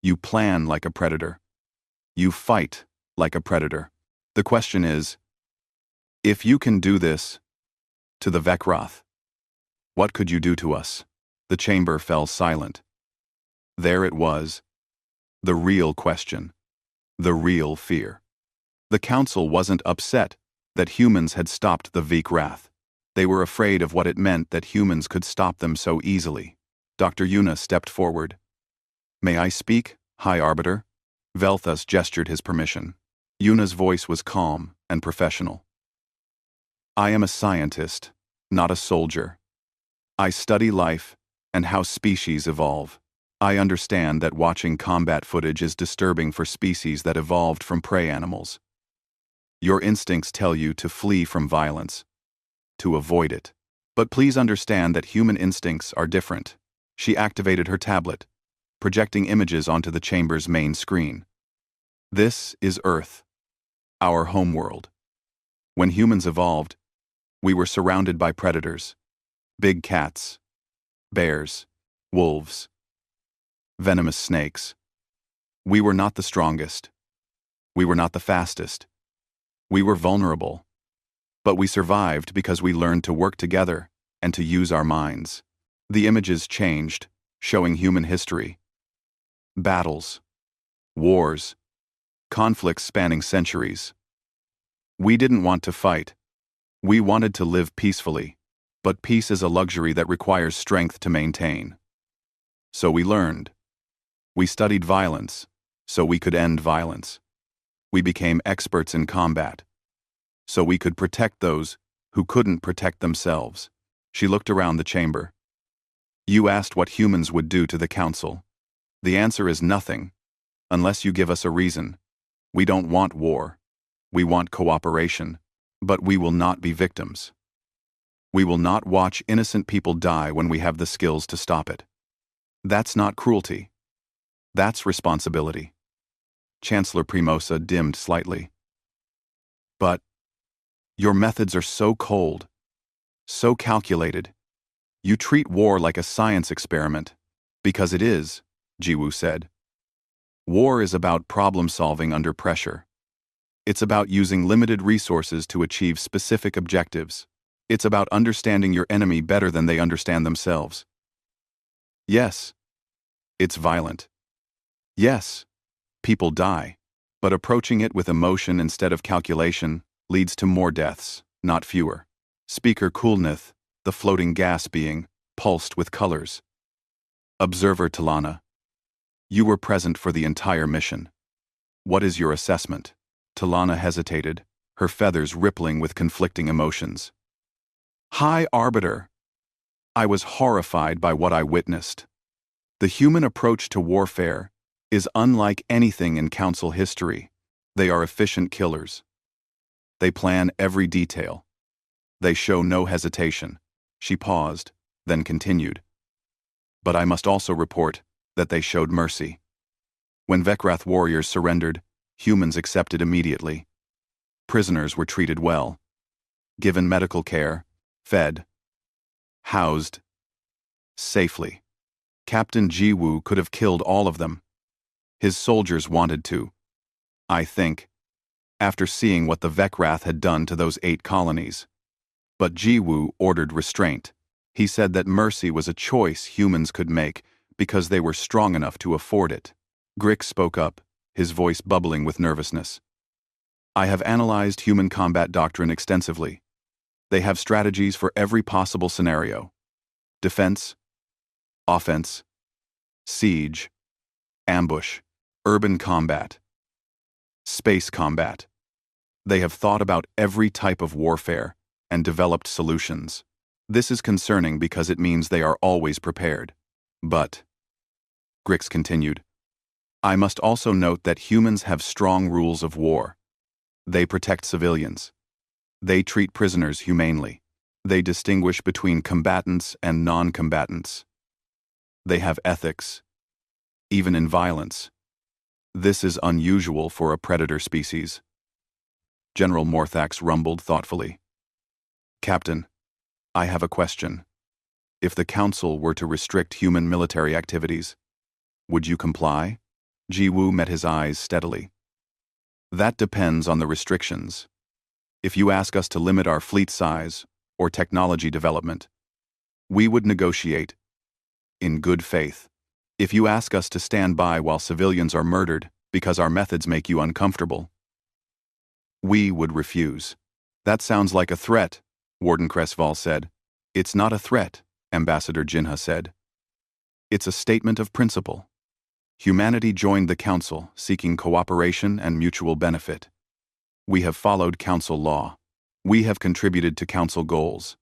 You plan like a predator. You fight like a predator. The question is, if you can do this to the Vekroth, what could you do to us? The chamber fell silent. There it was. The real question. The real fear. The Council wasn't upset that humans had stopped the Vekroth. They were afraid of what it meant that humans could stop them so easily. Dr. Yuna stepped forward. May I speak, High Arbiter? Velthus gestured his permission. Yuna's voice was calm and professional. I am a scientist, not a soldier. I study life and how species evolve. I understand that watching combat footage is disturbing for species that evolved from prey animals. Your instincts tell you to flee from violence, to avoid it. But please understand that human instincts are different. She activated her tablet, projecting images onto the chamber's main screen. This is Earth, our homeworld. When humans evolved, we were surrounded by predators. Big cats, bears, wolves, venomous snakes. We were not the strongest. We were not the fastest. We were vulnerable. But we survived because we learned to work together and to use our minds. The images changed, showing human history. Battles, wars, conflicts spanning centuries. We didn't want to fight. We wanted to live peacefully, but peace is a luxury that requires strength to maintain. So we learned. We studied violence, so we could end violence. We became experts in combat, so we could protect those who couldn't protect themselves. She looked around the chamber. You asked what humans would do to the Council. The answer is nothing, unless you give us a reason. We don't want war. We want cooperation, but we will not be victims. We will not watch innocent people die when we have the skills to stop it. That's not cruelty. That's responsibility. Chancellor Primosa dimmed slightly. But your methods are so cold, so calculated. You treat war like a science experiment. Because it is, Jiwoo said. War is about problem-solving under pressure. It's about using limited resources to achieve specific objectives. It's about understanding your enemy better than they understand themselves. Yes, it's violent. Yes, people die. But approaching it with emotion instead of calculation leads to more deaths, not fewer. Speaker Coolnith, the floating gas being, pulsed with colors. Observer Talana. You were present for the entire mission. What is your assessment? Talana hesitated, her feathers rippling with conflicting emotions. High Arbiter. I was horrified by what I witnessed. The human approach to warfare is unlike anything in Council history. They are efficient killers. They plan every detail. They show no hesitation. She paused, then continued. But I must also report that they showed mercy. When Vecrath warriors surrendered, humans accepted immediately. Prisoners were treated well, given medical care, fed, housed, safely. Captain Jiwoo could have killed all of them. His soldiers wanted to. I think, after seeing what the Vecrath had done to those 8 colonies. But Jiwoo ordered restraint. He said that mercy was a choice humans could make because they were strong enough to afford it. Grix spoke up, his voice bubbling with nervousness. I have analyzed human combat doctrine extensively. They have strategies for every possible scenario. Defense, offense, siege, ambush, urban combat, space combat. They have thought about every type of warfare and developed solutions. This is concerning because it means they are always prepared. But, Grix continued, I must also note that humans have strong rules of war. They protect civilians. They treat prisoners humanely. They distinguish between combatants and non-combatants. They have ethics, even in violence. This is unusual for a predator species. General Morthax rumbled thoughtfully. Captain, I have a question. If the Council were to restrict human military activities, would you comply? Jiwoo met his eyes steadily. That depends on the restrictions. If you ask us to limit our fleet size or technology development, we would negotiate in good faith. If you ask us to stand by while civilians are murdered because our methods make you uncomfortable, we would refuse. That sounds like a threat, Warden Cresval said. It's not a threat, Ambassador Jinha said. It's a statement of principle. Humanity joined the Council seeking cooperation and mutual benefit. We have followed Council law. We have contributed to Council goals.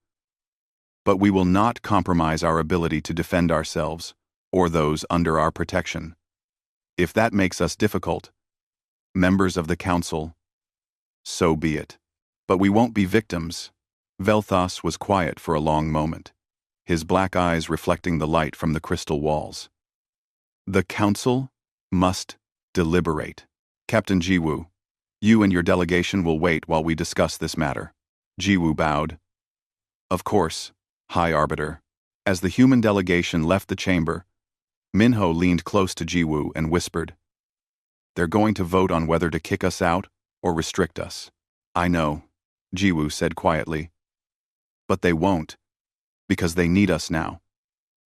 But we will not compromise our ability to defend ourselves or those under our protection. If that makes us difficult, members of the Council, so be it. But we won't be victims. Velthas was quiet for a long moment, his black eyes reflecting the light from the crystal walls. The Council must deliberate. Captain Jiwoo, you and your delegation will wait while we discuss this matter. Jiwoo bowed. Of course, High Arbiter. As the human delegation left the chamber, Minho leaned close to Jiwoo and whispered, They're going to vote on whether to kick us out or restrict us. I know, Jiwoo said quietly. But they won't, because they need us now.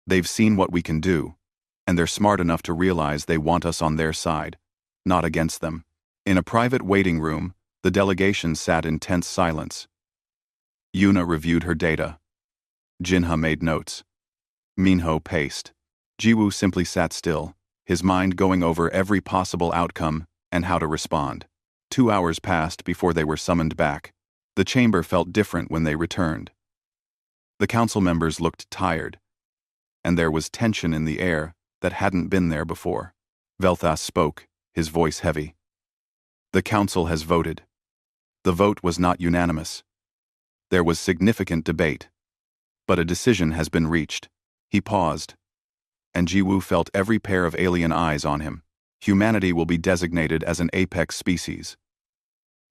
They've seen what we can do, and they're smart enough to realize they want us on their side, not against them. In a private waiting room, the delegation sat in tense silence. Yuna reviewed her data. Jinha made notes. Minho paced. Jiwoo simply sat still, his mind going over every possible outcome and how to respond. 2 hours passed before they were summoned back. The chamber felt different when they returned. The council members looked tired, and there was tension in the air that hadn't been there before. Velthas spoke, his voice heavy. The council has voted. The vote was not unanimous. There was significant debate, but a decision has been reached. He paused, and Jiwoo felt every pair of alien eyes on him. humanity will be designated as an apex species.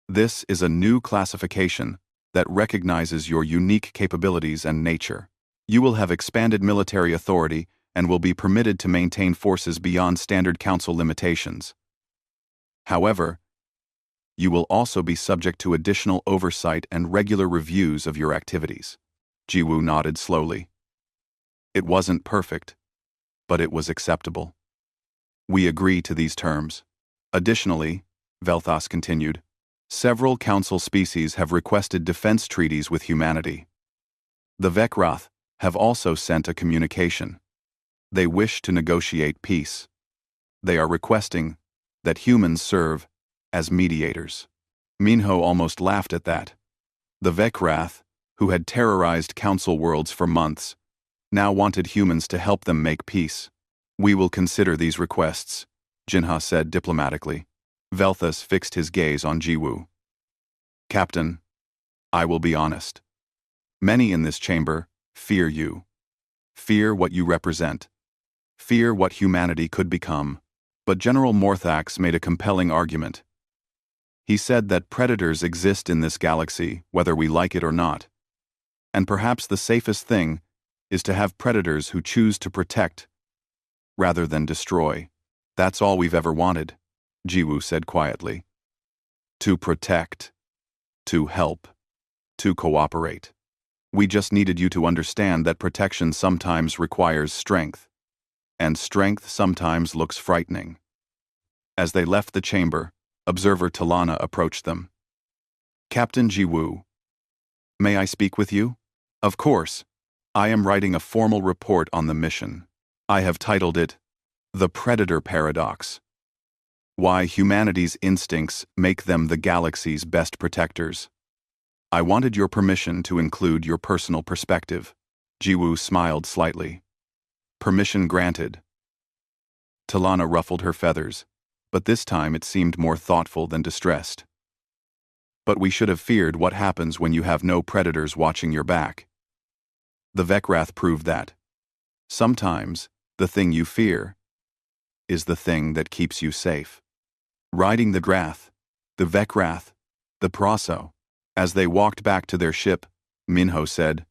This is a new classification that recognizes your unique capabilities and nature. You will have expanded military authority and will be permitted to maintain forces beyond standard council limitations. However, you will also be subject to additional oversight and regular reviews of your activities. Jiwoo nodded slowly. It wasn't perfect, but it was acceptable. We agree to these terms. Additionally, Velthas continued, several council species have requested defense treaties with humanity. The Vekroth have also sent a communication. They wish to negotiate peace. They are requesting that humans serve as mediators. Minho almost laughed at that. The Vekroth, who had terrorized council worlds for months, now wanted humans to help them make peace. We will consider these requests, Jinha said diplomatically. Velthas fixed his gaze on Jiwoo. Captain, I will be honest. Many in this chamber fear you. Fear what you represent. Fear what humanity could become. But General Morthax made a compelling argument. He said that predators exist in this galaxy, whether we like it or not. And perhaps the safest thing is to have predators who choose to protect rather than destroy. That's all we've ever wanted, Jiwoo said quietly. To protect, to help, to cooperate. We just needed you to understand that protection sometimes requires strength, and strength sometimes looks frightening. As they left the chamber, Observer Talana approached them. Captain Jiwoo, may I speak with you? Of course. I am writing a formal report on the mission. I have titled it, The Predator Paradox. Why humanity's instincts make them the galaxy's best protectors. I wanted your permission to include your personal perspective. Jiwoo smiled slightly. Permission granted. Talana ruffled her feathers, but this time it seemed more thoughtful than distressed. But we should have feared what happens when you have no predators watching your back. The Vekroth proved that. Sometimes, the thing you fear is the thing that keeps you safe. Riding the Grath, the Vekroth, the Proso. As they walked back to their ship, Minho said,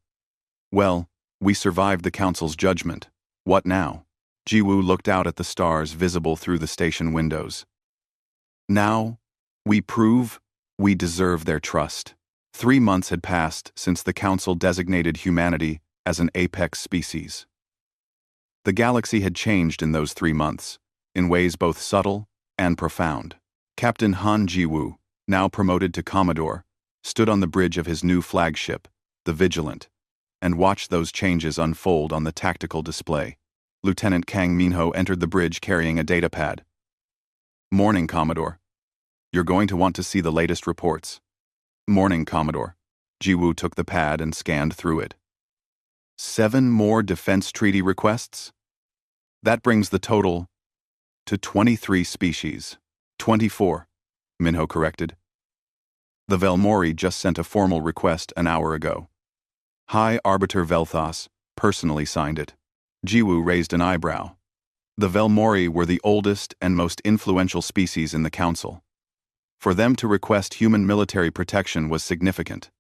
Well, we survived the Council's judgment. What now? Jiwoo looked out at the stars visible through the station windows. Now, we prove we deserve their trust. 3 months had passed since the Council designated humanity as an apex species. The galaxy had changed in those 3 months, in ways both subtle and profound. Captain Han Jiwoo, now promoted to Commodore, stood on the bridge of his new flagship, the Vigilant, and watched those changes unfold on the tactical display. Lieutenant Kang Minho entered the bridge carrying a datapad. Morning, Commodore. You're going to want to see the latest reports. Morning, Commodore. Jiwoo took the pad and scanned through it. 7 more defense treaty requests? That brings the total to 23 species. 24, Minho corrected. The Velmori just sent a formal request an hour ago. High Arbiter Velthas personally signed it. Jiwoo raised an eyebrow. The Velmori were the oldest and most influential species in the Council. For them to request human military protection was significant.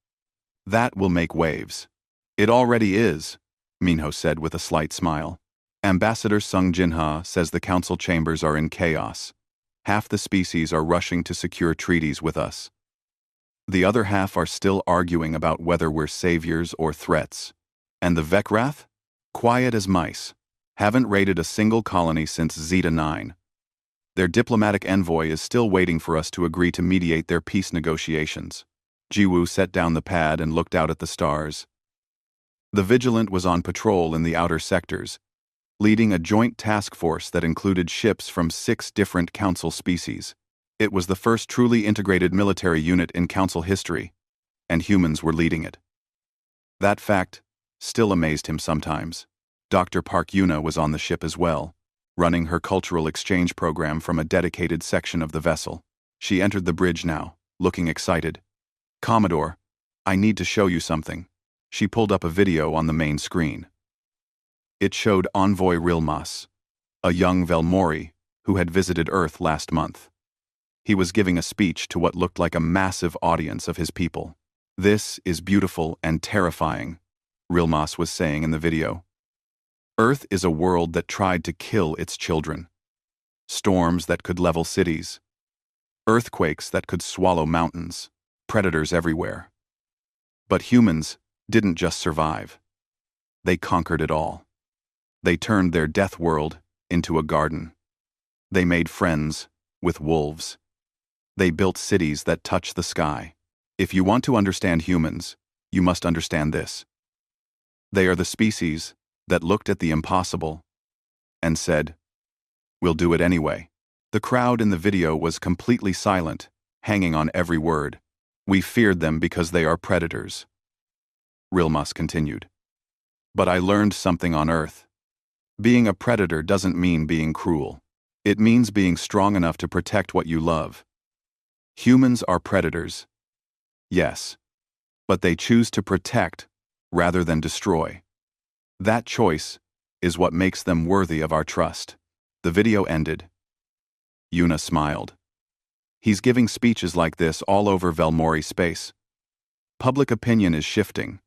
That will make waves. It already is, Minho said with a slight smile. Ambassador Sung Jinha says the Council chambers are in chaos. Half the species are rushing to secure treaties with us. The other half are still arguing about whether we're saviors or threats. And the Vekroth? Quiet as mice. Haven't raided a single colony since Zeta 9. Their diplomatic envoy is still waiting for us to agree to mediate their peace negotiations. Jiwoo set down the pad and looked out at the stars. The Vigilant was on patrol in the outer sectors, leading a joint task force that included ships from 6 different Council species. It was the first truly integrated military unit in Council history, and humans were leading it. That fact still amazed him sometimes. Dr. Park Yuna was on the ship as well, running her cultural exchange program from a dedicated section of the vessel. She entered the bridge now, looking excited. Commodore, I need to show you something. She pulled up a video on the main screen. It showed Envoy Rilmas, a young Velmori who had visited Earth last month. He was giving a speech to what looked like a massive audience of his people. "This is beautiful and terrifying," Rilmas was saying in the video. "Earth is a world that tried to kill its children. Storms that could level cities. Earthquakes that could swallow mountains. Predators everywhere. But humans didn't just survive. They conquered it all. They turned their death world into a garden. They made friends with wolves. They built cities that touch the sky. If you want to understand humans, you must understand this. They are the species that looked at the impossible and said, 'We'll do it anyway.'" The crowd in the video was completely silent, hanging on every word. "We feared them because they are predators," Rilmas continued. "But I learned something on Earth. Being a predator doesn't mean being cruel. It means being strong enough to protect what you love. Humans are predators, yes, but they choose to protect rather than destroy. That choice is what makes them worthy of our trust." The video ended. Yuna smiled. He's giving speeches like this all over Velmori space. Public opinion is shifting.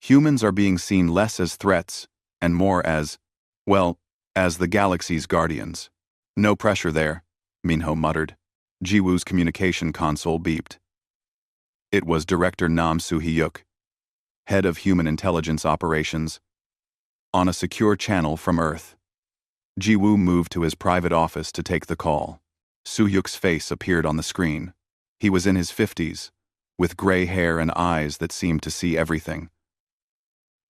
Humans are being seen less as threats and more as, well, as the galaxy's guardians. "No pressure there," Minho muttered. Jiwoo's communication console beeped. It was Director Nam Soo-hyuk, head of Human Intelligence Operations, on a secure channel from Earth. Jiwoo moved to his private office to take the call. Soo-hyuk's face appeared on the screen. He was in his 50s, with gray hair and eyes that seemed to see everything.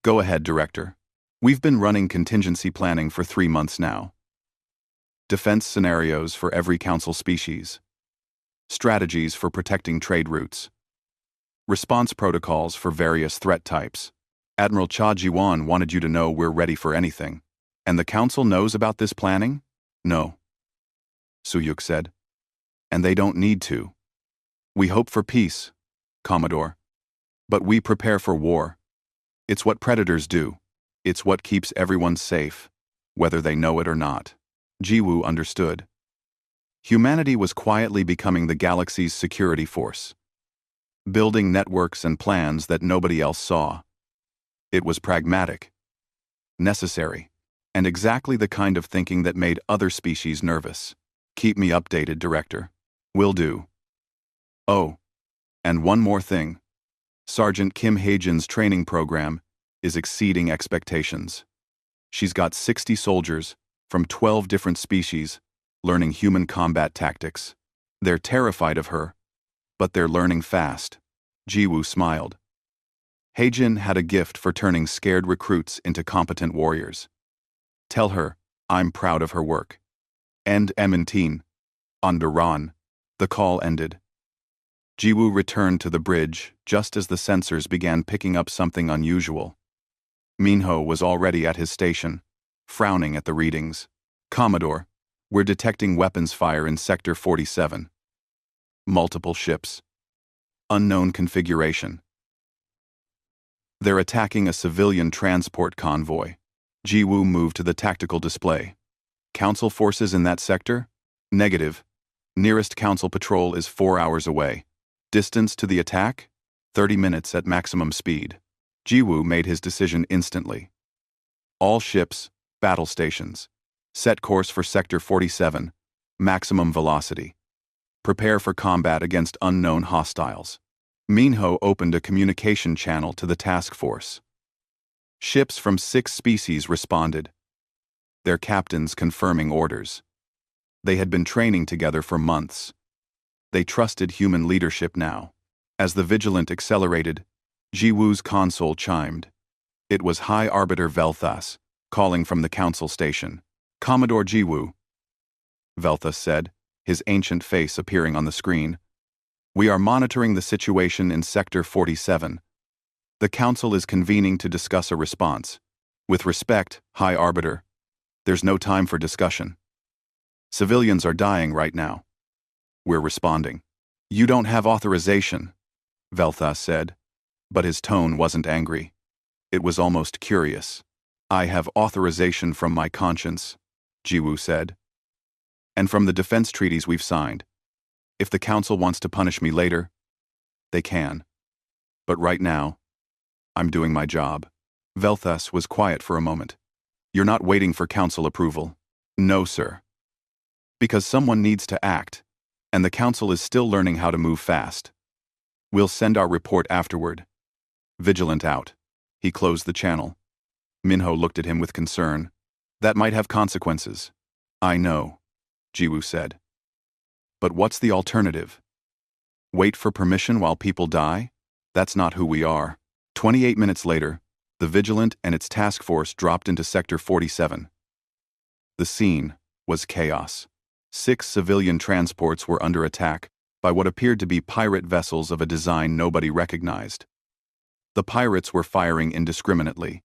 "Go ahead, Director. We've been running contingency planning for 3 months now. Defense scenarios for every Council species. Strategies for protecting trade routes. Response protocols for various threat types. Admiral Cha Ji-won wanted you to know we're ready for anything. And the Council knows about this planning?" "No," Soo-hyuk said. "And they don't need to. We hope for peace, Commodore. But we prepare for war. It's what predators do. It's what keeps everyone safe, whether they know it or not." Jiwoo understood. Humanity was quietly becoming the galaxy's security force, building networks and plans that nobody else saw. It was pragmatic, necessary, and exactly the kind of thinking that made other species nervous. "Keep me updated, Director." "Will do." "Oh, and one more thing. Sergeant Kim Hae-jin's training program is exceeding expectations. She's got 60 soldiers from 12 different species learning human combat tactics. They're terrified of her, but they're learning fast." Jiwoo smiled. Hae-jin had a gift for turning scared recruits into competent warriors. "Tell her I'm proud of her work." "And Ementine, on Biran." The call ended. Jiwoo returned to the bridge just as the sensors began picking up something unusual. Minho was already at his station, frowning at the readings. "Commodore, we're detecting weapons fire in Sector 47. Multiple ships. Unknown configuration. They're attacking a civilian transport convoy." Jiwoo moved to the tactical display. "Council forces in that sector?" "Negative. Nearest Council patrol is 4 hours away. Distance to the attack? 30 minutes at maximum speed." Jiwoo made his decision instantly. "All ships, battle stations. Set course for Sector 47. Maximum velocity. Prepare for combat against unknown hostiles." Minho opened a communication channel to the task force. Ships from 6 species responded, their captains confirming orders. They had been training together for months. They trusted human leadership now. As the Vigilant accelerated, Jiwoo's console chimed. It was High Arbiter Velthas, calling from the Council station. "Commodore Jiwoo," Velthas said, his ancient face appearing on the screen. "We are monitoring the situation in Sector 47. The Council is convening to discuss a response. With respect, High Arbiter, there's no time for discussion. Civilians are dying right now. We're responding." "You don't have authorization," Velthas said, but his tone wasn't angry. It was almost curious. "I have authorization from my conscience," Jiwoo said. And from the defense treaties we've signed. If the Council wants to punish me later, they can. But right now, I'm doing my job. Velthas was quiet for a moment. You're not waiting for Council approval. No, sir. Because someone needs to act, and the Council is still learning how to move fast. We'll send our report afterward. Vigilant out. He closed the channel. Minho looked at him with concern. That might have consequences. I know, Jiwoo said. But what's the alternative? Wait for permission while people die? That's not who we are. 28 minutes later, the Vigilant and its task force dropped into Sector 47. The scene was chaos. 6 civilian transports were under attack by what appeared to be pirate vessels of a design nobody recognized. The pirates were firing indiscriminately,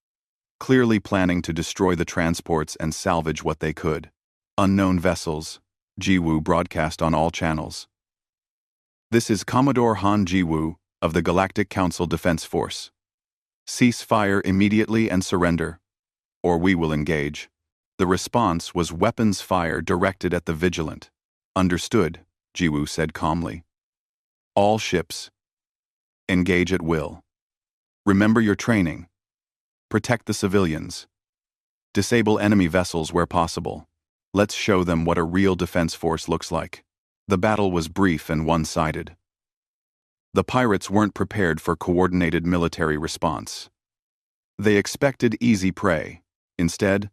clearly planning to destroy the transports and salvage what they could. Unknown vessels, Jiwoo broadcast on all channels. This is Commodore Han Jiwoo of the Galactic Council Defense Force. Cease fire immediately and surrender, or we will engage. The response was weapons fire directed at the Vigilant. Understood, Jiwoo said calmly. All ships. Engage at will. Remember your training. Protect the civilians. Disable enemy vessels where possible. Let's show them what a real defense force looks like. The battle was brief and one-sided. The pirates weren't prepared for coordinated military response. They expected easy prey. Instead,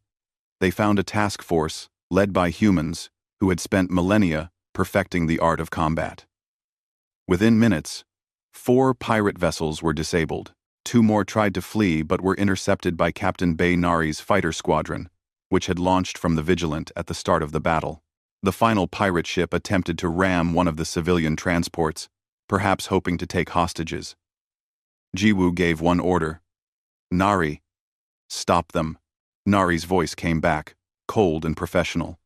they found a task force led by humans who had spent millennia perfecting the art of combat. Within minutes, 4 pirate vessels were disabled. 2 more tried to flee but were intercepted by Captain Bay Nari's fighter squadron, which had launched from the Vigilant at the start of the battle. The final pirate ship attempted to ram one of the civilian transports, perhaps hoping to take hostages. Jiwoo gave one order. Nari, stop them. Nari's voice came back, cold and professional.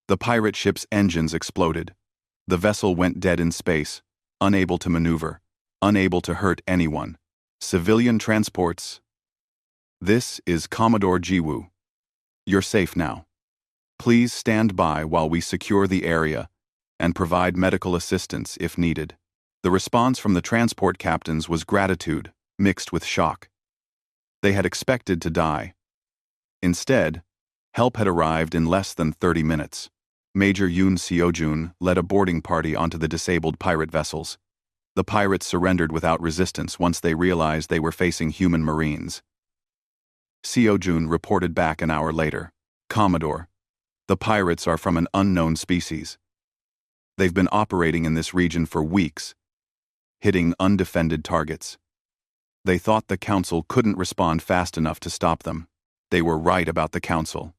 The pirate ship's engines exploded. The vessel went dead in space, unable to maneuver, unable to hurt anyone. Civilian transports. This is Commodore Jiwoo. You're safe now. Please stand by while we secure the area and provide medical assistance if needed. The response from the transport captains was gratitude, mixed with shock. They had expected to die. Instead, help had arrived in less than 30 minutes. Major Yoon Seojun led a boarding party onto the disabled pirate vessels. The pirates surrendered without resistance once they realized they were facing human marines. Seojun reported back an hour later. Commodore, the pirates are from an unknown species. They've been operating in this region for weeks, hitting undefended targets. They thought the Council couldn't respond fast enough to stop them. They were right about the Council.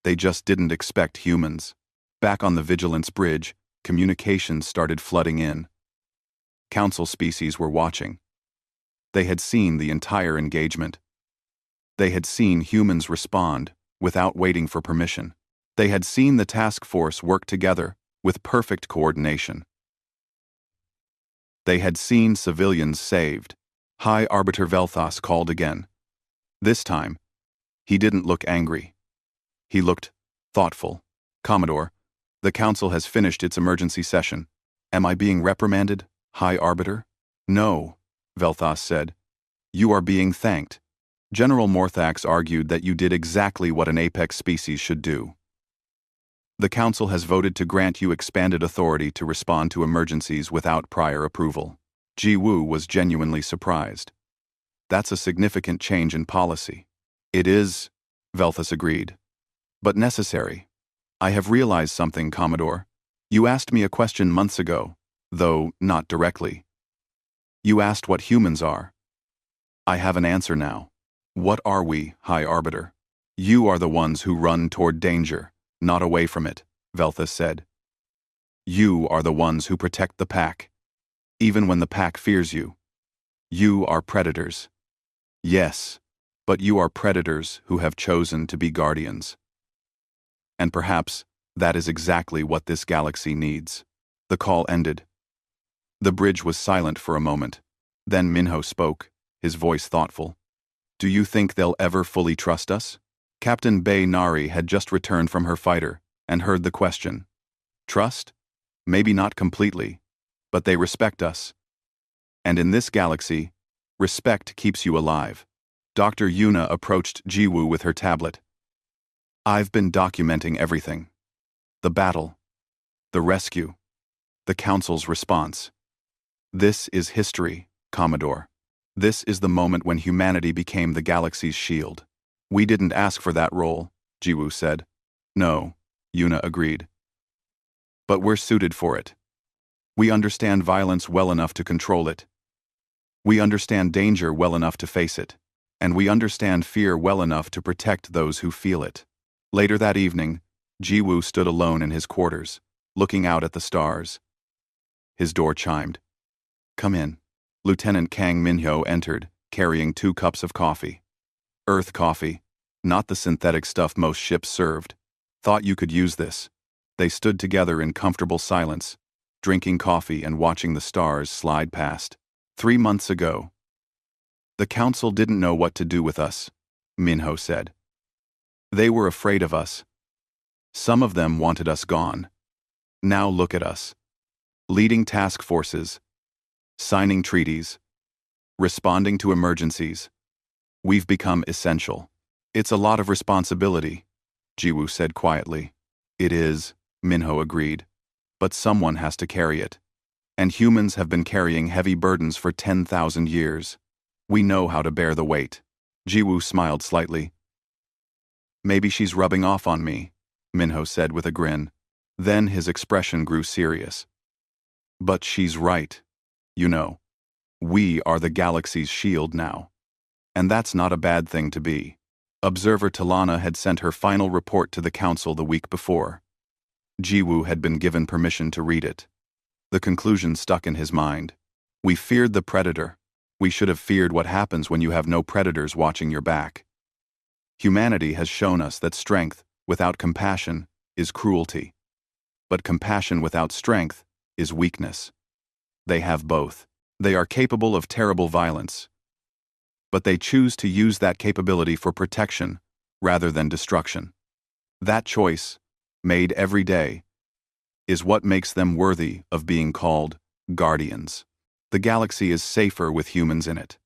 They just didn't expect humans. Back on the Vigilance Bridge, communications started flooding in. Council species were watching. They had seen the entire engagement. They had seen humans respond without waiting for permission. They had seen the task force work together with perfect coordination. They had seen civilians saved. High Arbiter Velthas called again. This time, he didn't look angry. He looked thoughtful. Commodore, the Council has finished its emergency session. Am I being reprimanded, High Arbiter? No, Velthas said. You are being thanked. General Morthax argued that you did exactly what an apex species should do. The Council has voted to grant you expanded authority to respond to emergencies without prior approval. Jiwoo was genuinely surprised. That's a significant change in policy. It is, Velthas agreed. But necessary. I have realized something, Commodore. You asked me a question months ago, though not directly. You asked what humans are. I have an answer now. What are we, High Arbiter? You are the ones who run toward danger, not away from it, Velthas said. You are the ones who protect the pack, even when the pack fears you. You are predators. Yes, but you are predators who have chosen to be guardians. And perhaps that is exactly what this galaxy needs. The call ended. The bridge was silent for a moment. Then Minho spoke, his voice thoughtful. Do you think they'll ever fully trust us? Captain Bay Nari had just returned from her fighter, and heard the question. Trust? Maybe not completely, but they respect us. And in this galaxy, respect keeps you alive. Dr. Yuna approached Jiwoo with her tablet. I've been documenting everything. The battle. The rescue. The Council's response. This is history, Commodore. This is the moment when humanity became the galaxy's shield. We didn't ask for that role, Jiwoo said. No, Yuna agreed. But we're suited for it. We understand violence well enough to control it. We understand danger well enough to face it. And we understand fear well enough to protect those who feel it. Later that evening, Jiwoo stood alone in his quarters, looking out at the stars. His door chimed. Come in. Lieutenant Kang Minho entered, carrying 2 cups of coffee. Earth coffee, not the synthetic stuff most ships served. Thought you could use this. They stood together in comfortable silence, drinking coffee and watching the stars slide past. 3 months ago. The Council didn't know what to do with us, Minho said. They were afraid of us. Some of them wanted us gone. Now look at us. Leading task forces. Signing treaties. Responding to emergencies. We've become essential. It's a lot of responsibility, Jiwoo said quietly. It is, Minho agreed. But someone has to carry it. And humans have been carrying heavy burdens for 10,000 years. We know how to bear the weight. Jiwoo smiled slightly. Maybe she's rubbing off on me, Minho said with a grin. Then his expression grew serious. But she's right. You know, we are the galaxy's shield now. And that's not a bad thing to be. Observer Talana had sent her final report to the Council the week before. Jiwoo had been given permission to read it. The conclusion stuck in his mind. We feared the predator. We should have feared what happens when you have no predators watching your back. Humanity has shown us that strength without compassion is cruelty. But compassion without strength is weakness. They have both. They are capable of terrible violence. But they choose to use that capability for protection rather than destruction. That choice, made every day, is what makes them worthy of being called guardians. The galaxy is safer with humans in it.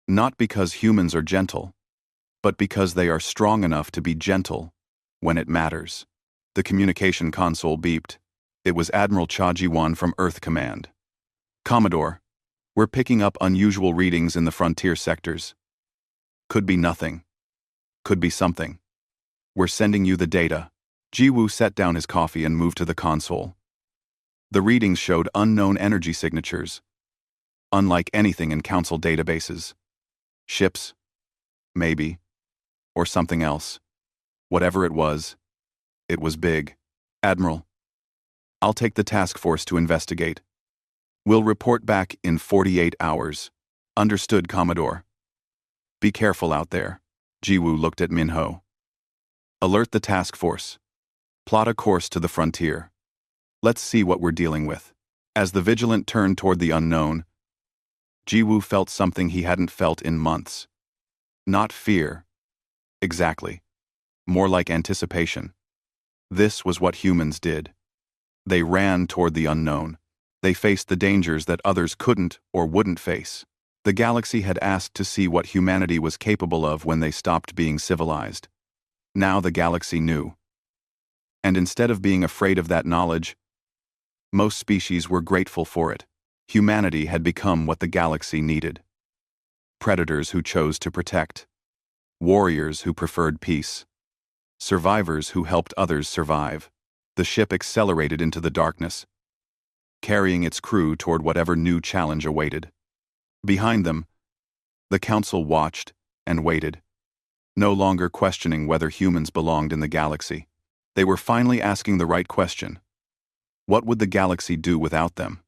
Not because humans are gentle, but because they are strong enough to be gentle when it matters. The communication console beeped. It was Admiral Cha Ji-won from Earth Command. Commodore, we're picking up unusual readings in the frontier sectors. Could be nothing. Could be something. We're sending you the data. Jiwoo set down his coffee and moved to the console. The readings showed unknown energy signatures, unlike anything in Council databases. Ships, maybe, or something else. Whatever it was big. Admiral, I'll take the task force to investigate. We'll report back in 48 hours. Understood, Commodore. Be careful out there. Jiwoo looked at Minho. Alert the task force. Plot a course to the frontier. Let's see what we're dealing with. As the vigilant turned toward the unknown, Jiwoo felt something he hadn't felt in months. Not fear. Exactly. More like anticipation. This was what humans did. They ran toward the unknown. They faced the dangers that others couldn't or wouldn't face. The galaxy had asked to see what humanity was capable of when they stopped being civilized. Now the galaxy knew. And instead of being afraid of that knowledge, most species were grateful for it. Humanity had become what the galaxy needed. Predators who chose to protect. Warriors who preferred peace. Survivors who helped others survive. The ship accelerated into the darkness, carrying its crew toward whatever new challenge awaited. Behind them, the Council watched and waited, no longer questioning whether humans belonged in the galaxy. They were finally asking the right question. What would the galaxy do without them?